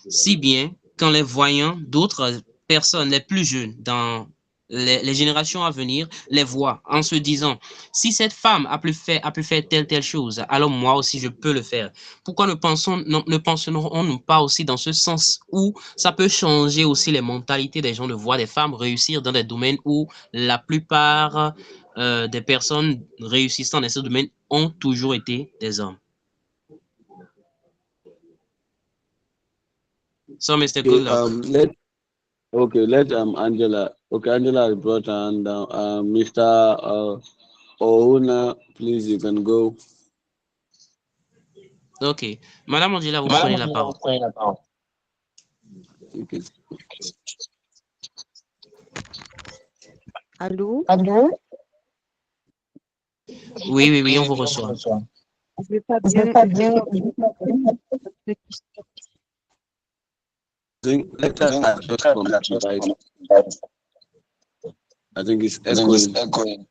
si bien qu'en les voyant, d'autres personnes, les plus jeunes, dans les générations à venir, les voient en se disant, si cette femme a pu faire telle chose, alors moi aussi je peux le faire. Pourquoi ne pensons-nous pas aussi dans ce sens où ça peut changer aussi les mentalités des gens de voir des femmes réussir dans des domaines où la plupart des personnes réussissant dans ce domaine ont toujours été des hommes. So, Mr. Goodluck. Let Angela. Okay, Angela has brought her hand down. Mr. Ouna, please, you can go. Ok. Madame Angela, vous prenez la parole. Okay. Allô? Oui, on vous reçoit. Je vais pas bien. Let us adjust from that device. I think it's echoing.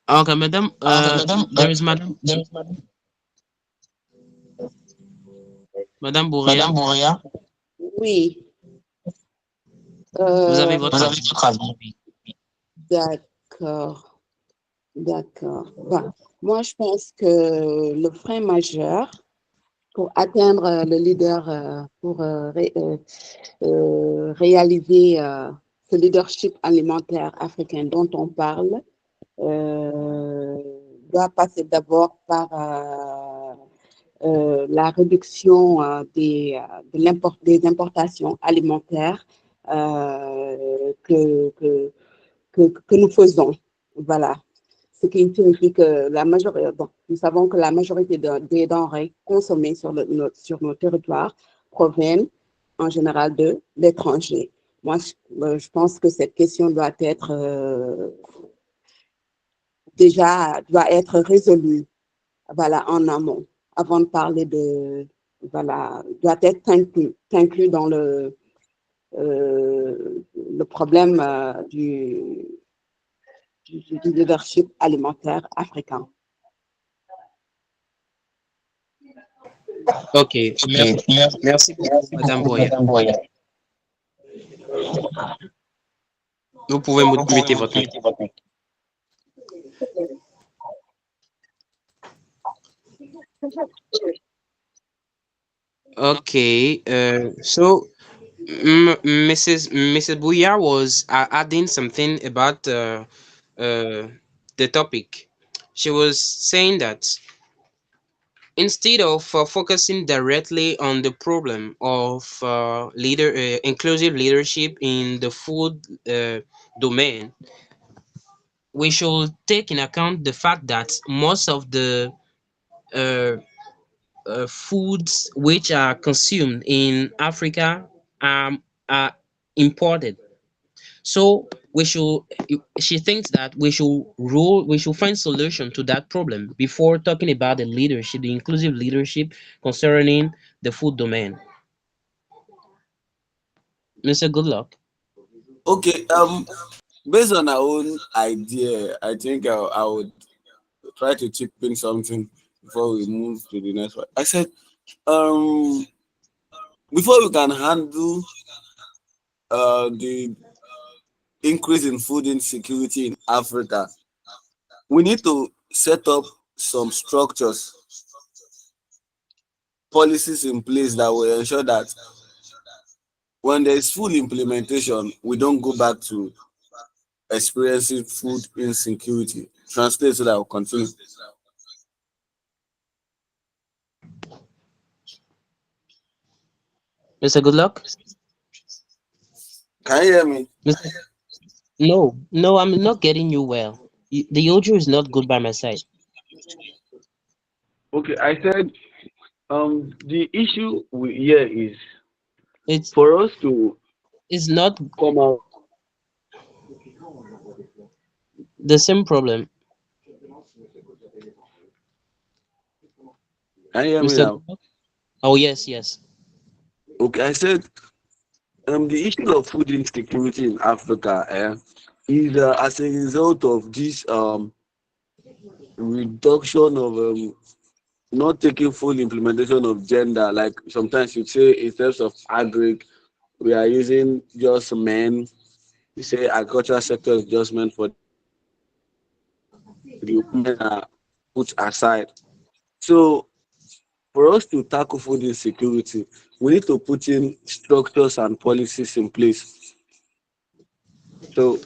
Okay, madame, there is Madame Bourria. Oui. Vous avez votre avis. D'accord. D'accord. Bon, moi, je pense que le frein majeur pour atteindre le leader, pour réaliser ce leadership alimentaire africain dont on parle, doit passer d'abord par la réduction des importations alimentaires que nous faisons. Voilà. Ce qui signifie que nous savons que la majorité des denrées consommées sur nos territoires proviennent en général de l'étranger. Moi, je pense que cette question doit être résolue, voilà, en amont, avant de parler doit être inclus dans le problème du leadership alimentaire africain. Ok, merci beaucoup, Madame Boya. Vous pouvez muter votre micro. Okay, so Mrs. Bouya was adding something about the topic. She was saying that instead of focusing directly on the problem of inclusive leadership in the food domain, we should take in account the fact that most of the uh, foods which are consumed in Africa are imported. So she thinks that we should find solution to that problem before talking about the leadership, the inclusive leadership concerning the food domain. Mr. Goodluck. Okay, based on our own idea, I think I would try to chip in something before we move to the next one. I said, before we can handle the increase in food insecurity in Africa, we need to set up some structures, policies in place that will ensure that when there is full implementation, we don't go back to experiencing food insecurity. Translate so that I'll continue. Mr. Goodluck? Can you hear me? No, I'm not getting you well. The audio is not good by my side. Okay, I said the issue here is it's for us to not come out. The same problem. Can you hear me now? Oh yes. Okay, I said the issue of food insecurity in Africa is as a result of this reduction of not taking full implementation of gender. Like sometimes you say in terms of agric, we are using just men. You say agricultural sector is just meant for the women are put aside. So for us to tackle food insecurity, we need to put in structures and policies in place. So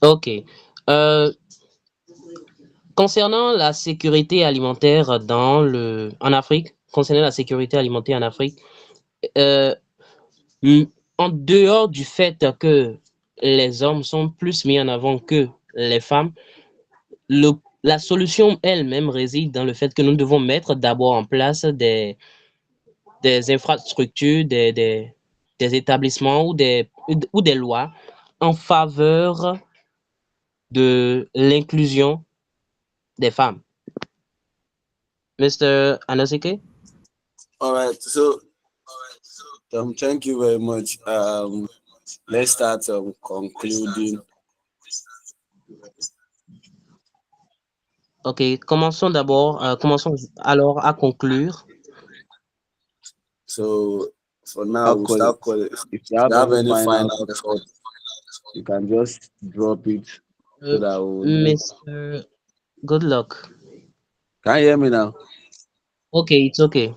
ok. Concernant la sécurité alimentaire en Afrique, en dehors du fait que les hommes sont plus mis en avant que les femmes, la solution elle-même réside dans le fait que nous devons mettre d'abord en place des infrastructures, des établissements ou des lois en faveur de l'inclusion des femmes. Mr. Anosike? all right. So Thank you very much. Let's start concluding. Ok, commençons d'abord, commençons alors à conclure. So for now, we'll start calling. If you have any final thought, you can just drop it so that we'll know. Mr. Good luck. Can you hear me now? Okay, it's okay.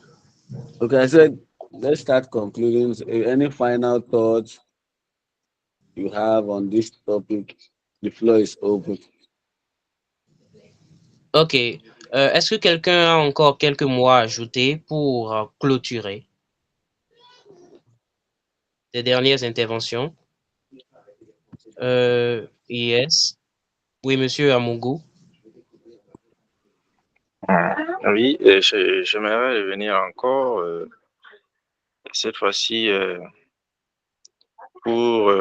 Okay, I said let's start concluding. So, any final thoughts you have on this topic? The floor is open. Ok. Est-ce que quelqu'un a encore quelques mots à ajouter pour clôturer les dernières interventions? Yes. Oui, Monsieur Amougou. Oui, j'aimerais revenir encore, cette fois-ci, pour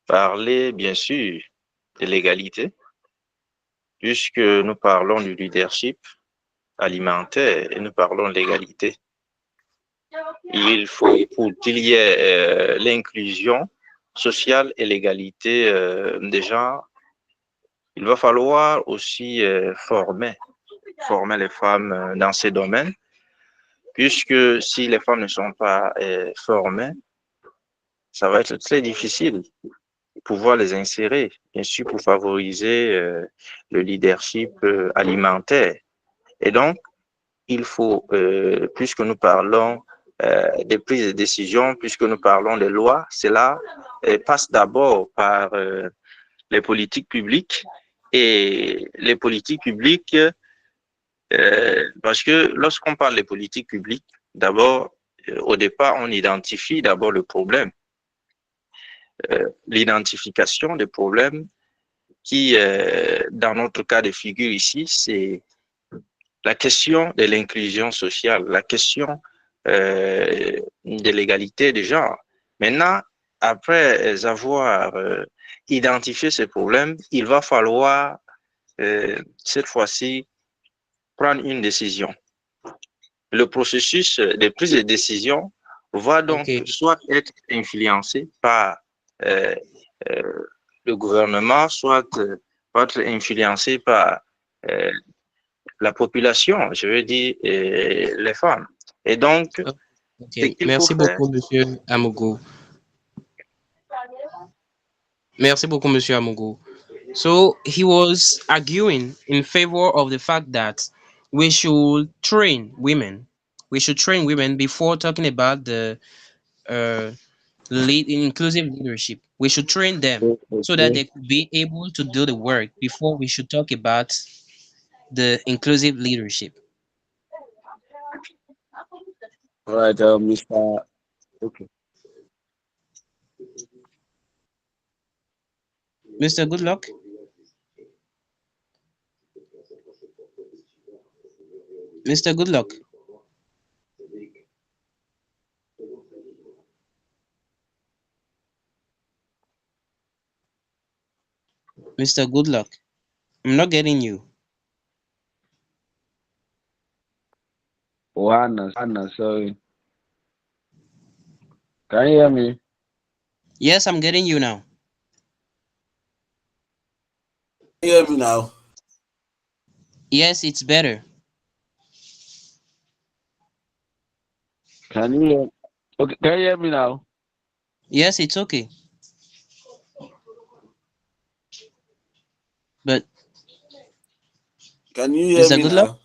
parler, bien sûr, de l'égalité, puisque nous parlons du leadership alimentaire et nous parlons de l'égalité. Il faut, pour qu'il y ait l'inclusion sociale et l'égalité des genres, il va falloir aussi former les femmes dans ces domaines, puisque si les femmes ne sont pas formées, ça va être très difficile de pouvoir les insérer, bien sûr, pour favoriser le leadership alimentaire. Et donc, il faut, puisque nous parlons des prises de décision, puisque nous parlons des lois, cela passe d'abord par les politiques publiques. Et les politiques publiques, parce que lorsqu'on parle des politiques publiques, d'abord, au départ, on identifie d'abord le problème. L'identification des problèmes qui, dans notre cas de figure ici, c'est la question de l'inclusion sociale, la question de l'égalité des genres. Maintenant, après avoir identifié ces problèmes, il va falloir cette fois-ci prendre une décision. Le processus de prise de décision va donc soit être influencé par le gouvernement, soit va être influencé par la population, je veux dire les femmes. Et donc, Merci beaucoup, Monsieur Amougou. Merci beaucoup, Monsieur Amougou. So he was arguing in favor of the fact that we should train women. We should train women before talking about the inclusive leadership. We should train them so that they could be able to do the work before we should talk about the inclusive leadership. All right, Mr. Okay. Mr. Good luck. Mr. Good luck. Mr. Good luck. I'm not getting you. Oh, Anna, sorry. Can you hear me? Yes, I'm getting you now. Can you hear me now? Yes, it's better. Can you hear? Okay, can you hear me now? Yes, it's okay. But can you hear me Good now? Luck?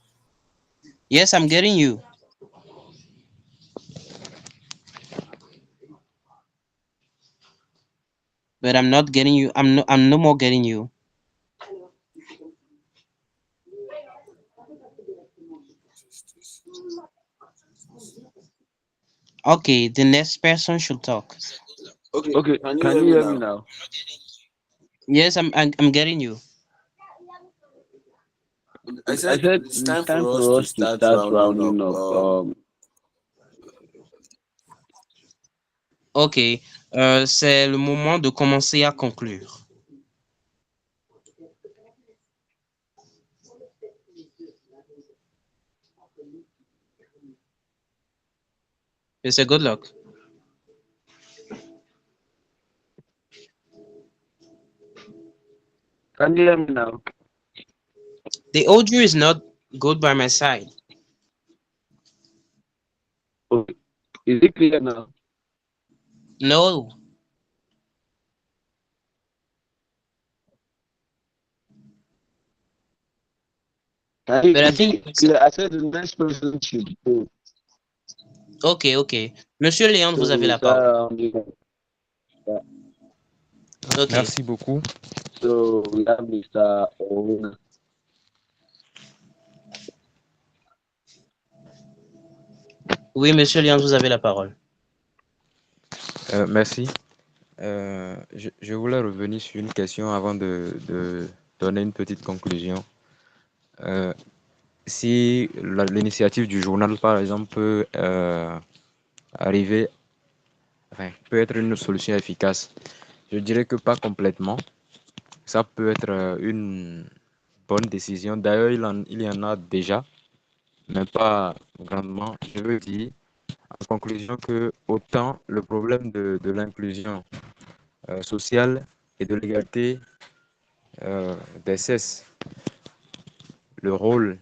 Yes, I'm getting you. But I'm not getting you. I'm no more getting you. Okay, the next person should talk. Okay. Can you hear me now? Yes, I'm getting you. I said it's time for us to start rounding up. Ok, c'est le moment de commencer à conclure. Mr. Good luck. Can you hear me now? The audio is not good by my side. Okay. Is it clear now? No. Can you, But I is think it clear? I said the next person should go. OK. Monsieur Léon, vous avez la parole. OK. Merci beaucoup. So we have Mr. Owen. Oui, Monsieur Léon, vous avez la parole. Merci. Je voulais revenir sur une question avant de donner une petite conclusion. Si l'initiative du journal, par exemple, peut peut être une solution efficace, je dirais que pas complètement. Ça peut être une bonne décision. D'ailleurs, il y en a déjà, mais pas grandement. Je veux dire, en conclusion, que autant le problème de l'inclusion sociale et de l'égalité des sexes, le rôle,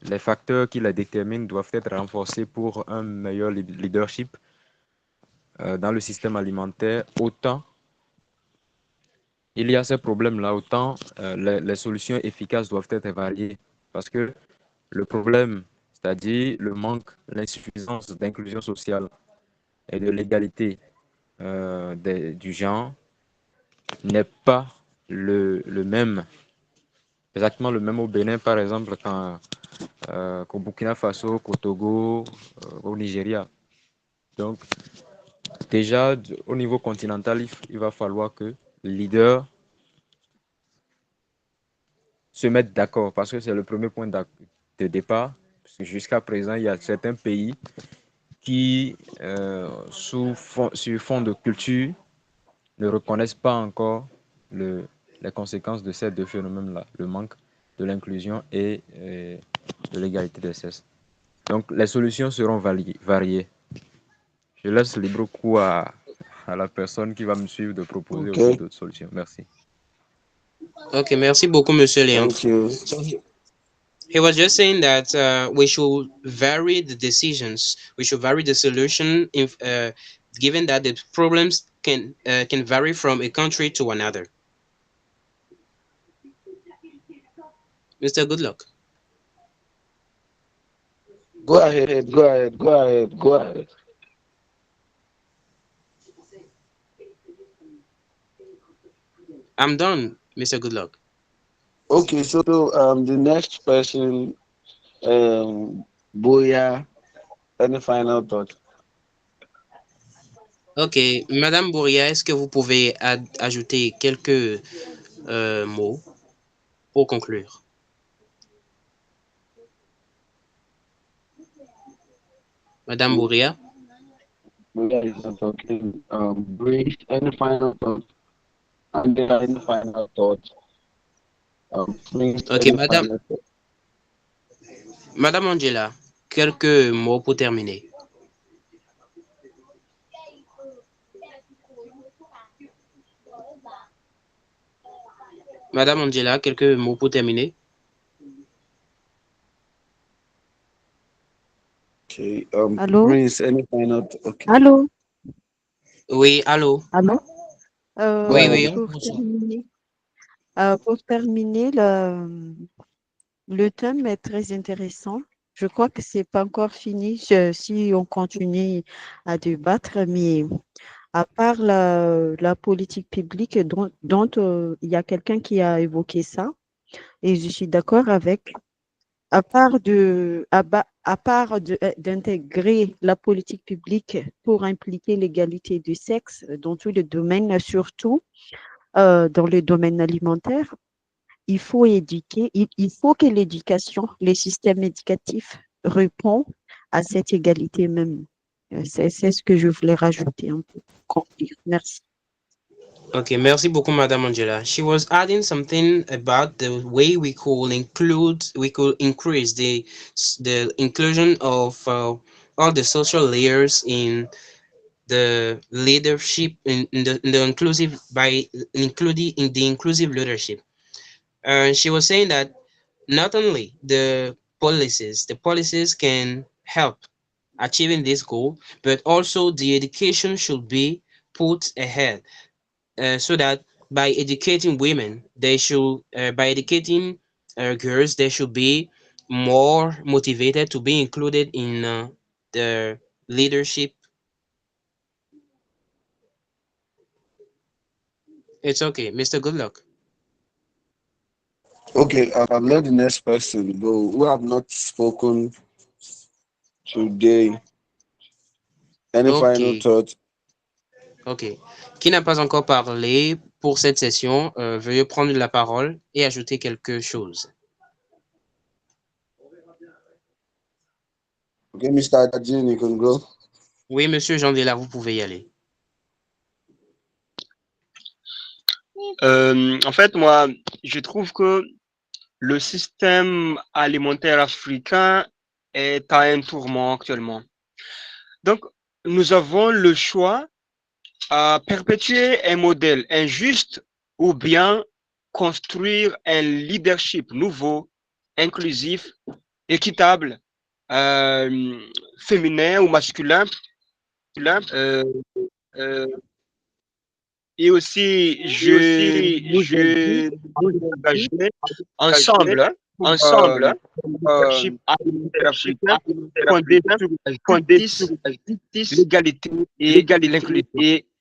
les facteurs qui la déterminent doivent être renforcés pour un meilleur leadership dans le système alimentaire. Autant il y a ces problèmes-là, autant les solutions efficaces doivent être variées. Parce que le problème, c'est-à-dire le manque, l'insuffisance d'inclusion sociale et de l'égalité du genre, n'est pas le même, exactement le même au Bénin, par exemple, qu'au Burkina Faso, qu'au Togo, au Nigeria. Donc, déjà, au niveau continental, il va falloir que les leaders se mettre d'accord, parce que c'est le premier point de départ. Jusqu'à présent, il y a certains pays qui, sur fond de culture, ne reconnaissent pas encore les conséquences de ces deux phénomènes-là, le manque de l'inclusion et de l'égalité des sexes. Donc, les solutions seront variées. Je laisse libre cours à la personne qui va me suivre de proposer aussi d'autres solutions. Merci. OK, merci beaucoup, Monsieur Léon. Thank you. So he was just saying that we should vary the decisions. We should vary the solution, given that the problems can vary from a country to another. Mr. Goodluck. Go ahead. I'm done, Mr. Goodluck. Okay, so the next person, Boya, any final thought? OK, Madame Bouria, est-ce que vous pouvez ajouter quelques mots pour conclure? Madame Bouria? Bouria is not talking. Grace, any final thought? Andrea, any final thought? Prince, OK, Madame Angela, quelques mots pour terminer. Madame Angela, quelques mots pour terminer. Okay. Allô? Prince, any final thought? Okay. Allô? Oui, allô? Allô? Oui, Pour terminer, le thème est très intéressant. Je crois que c'est pas encore fini si on continue à débattre, mais à part la politique publique dont il y a quelqu'un qui a évoqué ça, et je suis d'accord avec, à part d'intégrer la politique publique pour impliquer l'égalité du sexe dans tous les domaines, surtout dans le domaine alimentaire, il faut éduquer, il faut que l'éducation, les systèmes éducatifs répondent à cette égalité même. C'est ce que je voulais rajouter un peu. Conclure. Merci. Okay, merci beaucoup, Madame Angela. She was adding something about the way we could increase the inclusion of all the social layers in the leadership in the inclusive by including in the inclusive leadership. She was saying that not only the policies can help achieving this goal, but also the education should be put ahead, so that by educating women, they should by educating girls, they should be more motivated to be included in the leadership. It's okay, Mr. Good luck. Okay, I'll let the next person go who have not spoken today. Any final Ok, thought? ok. Qui n'a pas encore parlé pour cette session, veuillez prendre la parole et ajouter quelque chose. Okay, Mr. Jean, you can go. Oui, monsieur Jean Dela, vous pouvez y aller. En fait, moi, je trouve que le système alimentaire africain est à un tourment actuellement. Donc, nous avons le choix à perpétuer un modèle injuste ou bien construire un leadership nouveau, inclusif, équitable, féminin ou masculin, euh, euh, et aussi nous engager ensemble pour leadership alimentaire africain fondé sur la justice, l'égalité et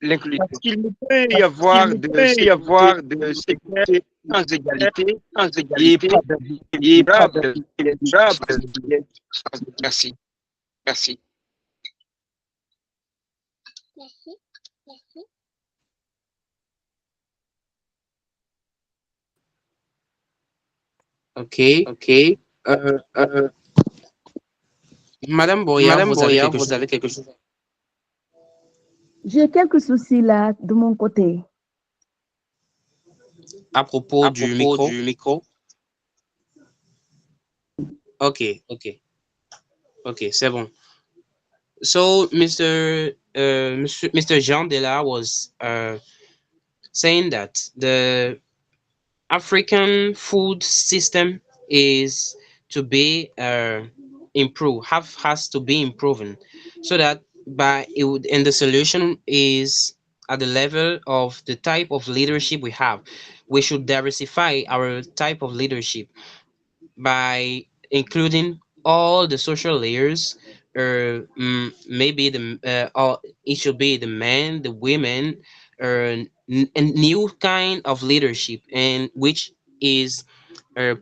l'inclusion. Parce qu'il ne peut y avoir de sécurité sans égalité et pas d'avenir durable. Merci. Merci. Ok. Madame Boyard, vous avez quelque chose? J'ai quelques soucis là de mon côté. À propos du micro? Ok, c'est bon. So, Mr. Jean Dela was saying that the African food system is to be improved, has to be improving, so that and the solution is at the level of the type of leadership we have. We should diversify our type of leadership by including all the social layers, or maybe it should be the men, the women, or a new kind of leadership, and which is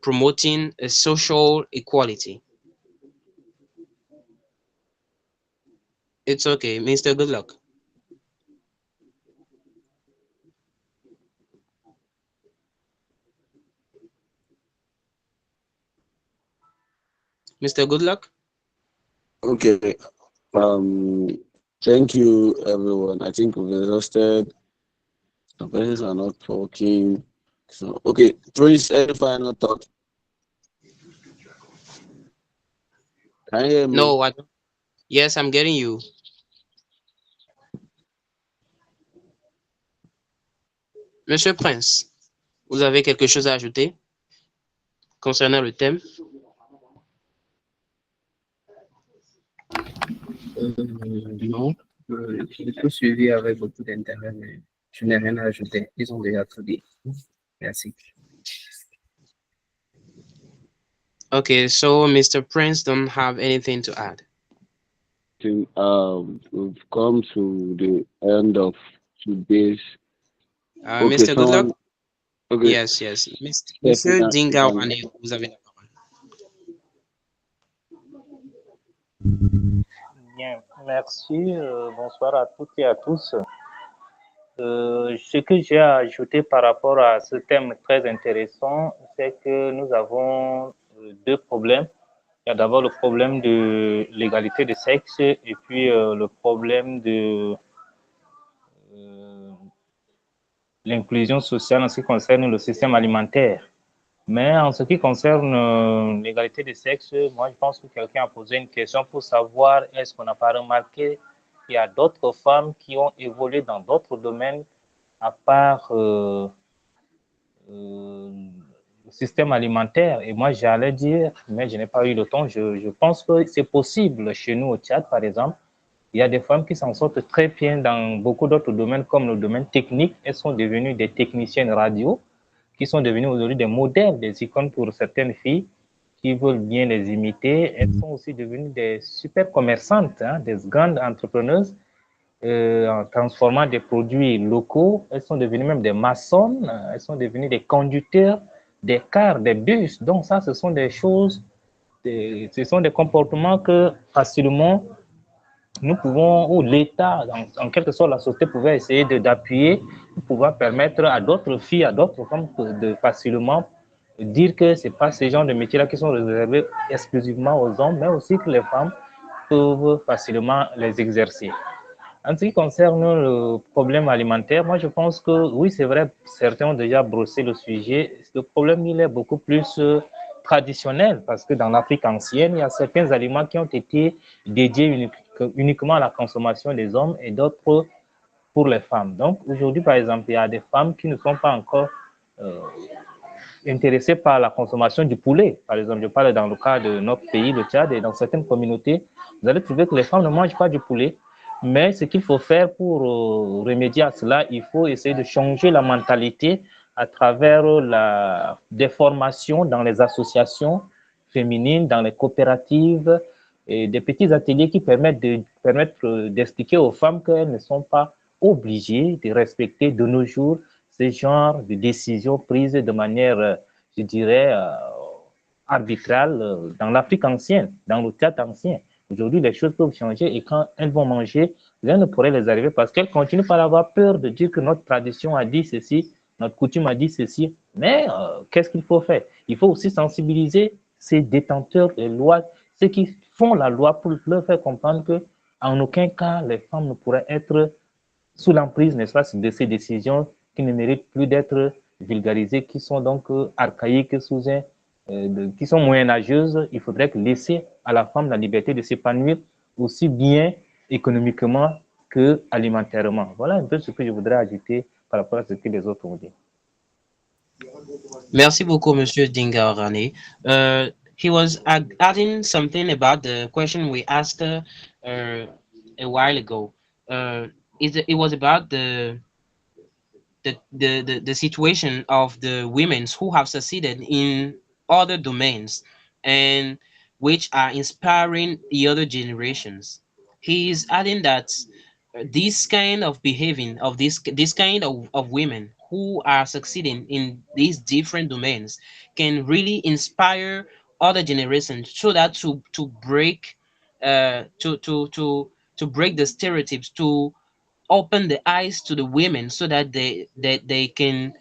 promoting a social equality. It's okay, Mr. Good luck. Mr. Good luck. Okay. Thank you, everyone. I think we've exhausted. The persons are not talking. So, okay, Prince, any final thought? Can you hear me? No, I don't. Yes, I'm getting you. Monsieur Prince, vous avez quelque chose à ajouter concernant le thème? Non, j'ai tout suivi avec beaucoup d'intérêt, mais je n'ai rien à ajouter. Ils ont déjà tout dit. Merci. Okay, so Mr. Prince don't have anything to add. We've come to the end of today's. Okay, Mr. Goodluck? Okay. Yes. Monsieur Dingawane, vous avez la parole. Bien, merci. Bonsoir à toutes et à tous. Ce que j'ai à ajouter par rapport à ce thème très intéressant, c'est que nous avons deux problèmes. Il y a d'abord le problème de l'égalité des sexes et puis le problème de l'inclusion sociale en ce qui concerne le système alimentaire. Mais en ce qui concerne l'égalité des sexes, moi je pense que quelqu'un a posé une question pour savoir est-ce qu'on n'a pas remarqué qu'il y a d'autres femmes qui ont évolué dans d'autres domaines à part le système alimentaire. Et moi j'allais dire, mais je n'ai pas eu le temps, je pense que c'est possible chez nous au Tchad par exemple. Il y a des femmes qui s'en sortent très bien dans beaucoup d'autres domaines comme le domaine technique. Elles sont devenues des techniciennes radio qui sont devenues aujourd'hui des modèles, des icônes pour certaines filles qui veulent bien les imiter. Elles sont aussi devenues des super commerçantes, hein, des grandes entrepreneuses en transformant des produits locaux. Elles sont devenues même des maçonnes, elles sont devenues des conducteurs des cars, des bus. Donc ça, ce sont des choses, ce sont des comportements que facilement nous pouvons, ou l'État, en quelque sorte la société pouvait essayer d'appuyer pour pouvoir permettre à d'autres filles, à d'autres femmes de facilement dire que ce n'est pas ces genres de métiers-là qui sont réservés exclusivement aux hommes, mais aussi que les femmes peuvent facilement les exercer. En ce qui concerne le problème alimentaire, moi je pense que oui, c'est vrai, certains ont déjà brossé le sujet. Le problème, il est beaucoup plus traditionnel parce que dans l'Afrique ancienne, il y a certains aliments qui ont été dédiés uniquement à la consommation des hommes et d'autres pour les femmes. Donc aujourd'hui, par exemple, il y a des femmes qui ne sont pas encore intéressées par la consommation du poulet. Par exemple, je parle dans le cas de notre pays, le Tchad, et dans certaines communautés, vous allez trouver que les femmes ne mangent pas du poulet. Mais ce qu'il faut faire pour remédier à cela, il faut essayer de changer la mentalité à travers des formations dans les associations féminines, dans les coopératives, et des petits ateliers qui permettent d'expliquer aux femmes qu'elles ne sont pas obligées de respecter de nos jours ce genre de décisions prises de manière, je dirais, arbitrale dans l'Afrique ancienne, dans le Tchad ancien. Aujourd'hui, les choses peuvent changer et quand elles vont manger, rien ne pourrait les arriver parce qu'elles continuent par avoir peur de dire que notre tradition a dit ceci, notre coutume a dit ceci. Mais qu'est-ce qu'il faut faire? Il faut aussi sensibiliser ces détenteurs de lois, ceux qui font la loi pour leur faire comprendre que en aucun cas les femmes ne pourraient être sous l'emprise, n'est-ce pas, de ces décisions qui ne méritent plus d'être vulgarisées, qui sont donc archaïques, qui sont moyenâgeuses. Il faudrait laisser à la femme la liberté de s'épanouir aussi bien économiquement que alimentairement. Voilà un peu ce que je voudrais ajouter par rapport à ce que les autres ont dit. Merci beaucoup, Monsieur Dingarani. He was adding something about the question we asked a while ago. It was about the situation of the women who have succeeded in other domains and which are inspiring the other generations. He is adding that this kind of behaving of this kind of women who are succeeding in these different domains can really inspire other generations so that to break to break the stereotypes, to open the eyes to the women so that they can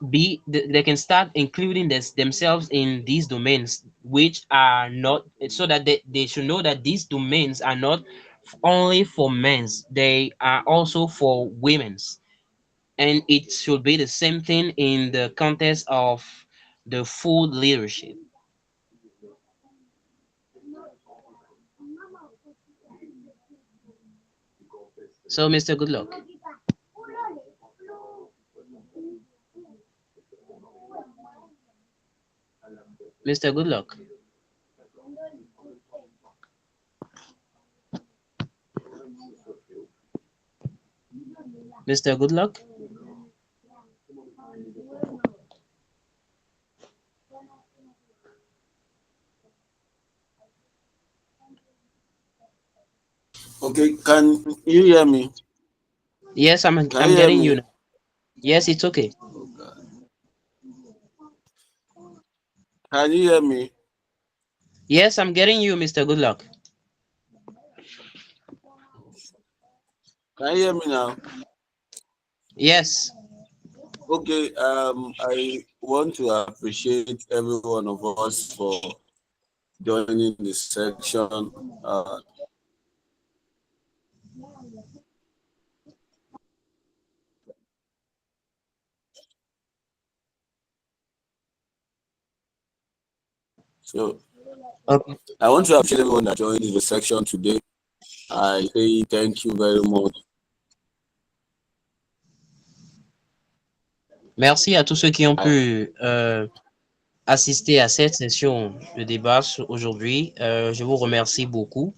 they can start including themselves in these domains which are not, so that they should know that these domains are not only for men's, they are also for women's. And it should be the same thing in the context of the food leadership. So Mr. Goodluck. Mr. Goodluck. Mr. Goodluck. Okay, can you hear me? Yes, I'm Can you hear getting me? you now. Yes, it's okay. Can you hear me? Yes, I'm getting you, Mr. Goodluck. Can you hear me now? Yes. Okay, I want to appreciate every one of us for joining this section. So Okay. I want to appreciate everyone that joined the section today. I say thank you very much. Merci à tous ceux qui ont pu assister à cette session de débat aujourd'hui. Je vous remercie beaucoup.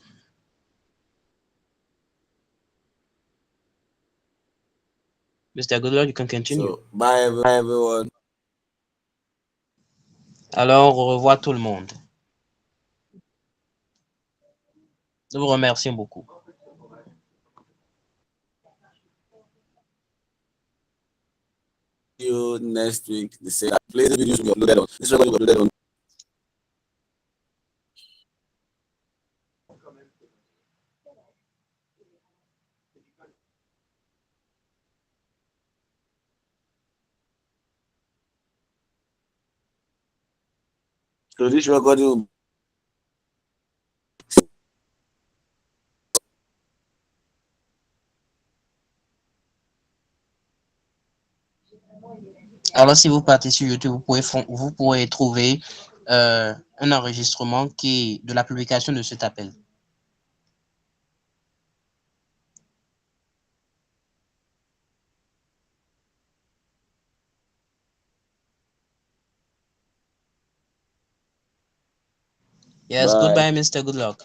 Mr. Goodluck, you can continue. So bye everyone. Alors, au revoir tout le monde. Nous vous remercions beaucoup. See you next week. They say play the videos we uploaded on. This recording we uploaded on. So this recording. Alors, si vous partez sur YouTube, vous pourrez trouver un enregistrement de la publication de cet appel. Yes, Bye. goodbye, Mr. Goodluck.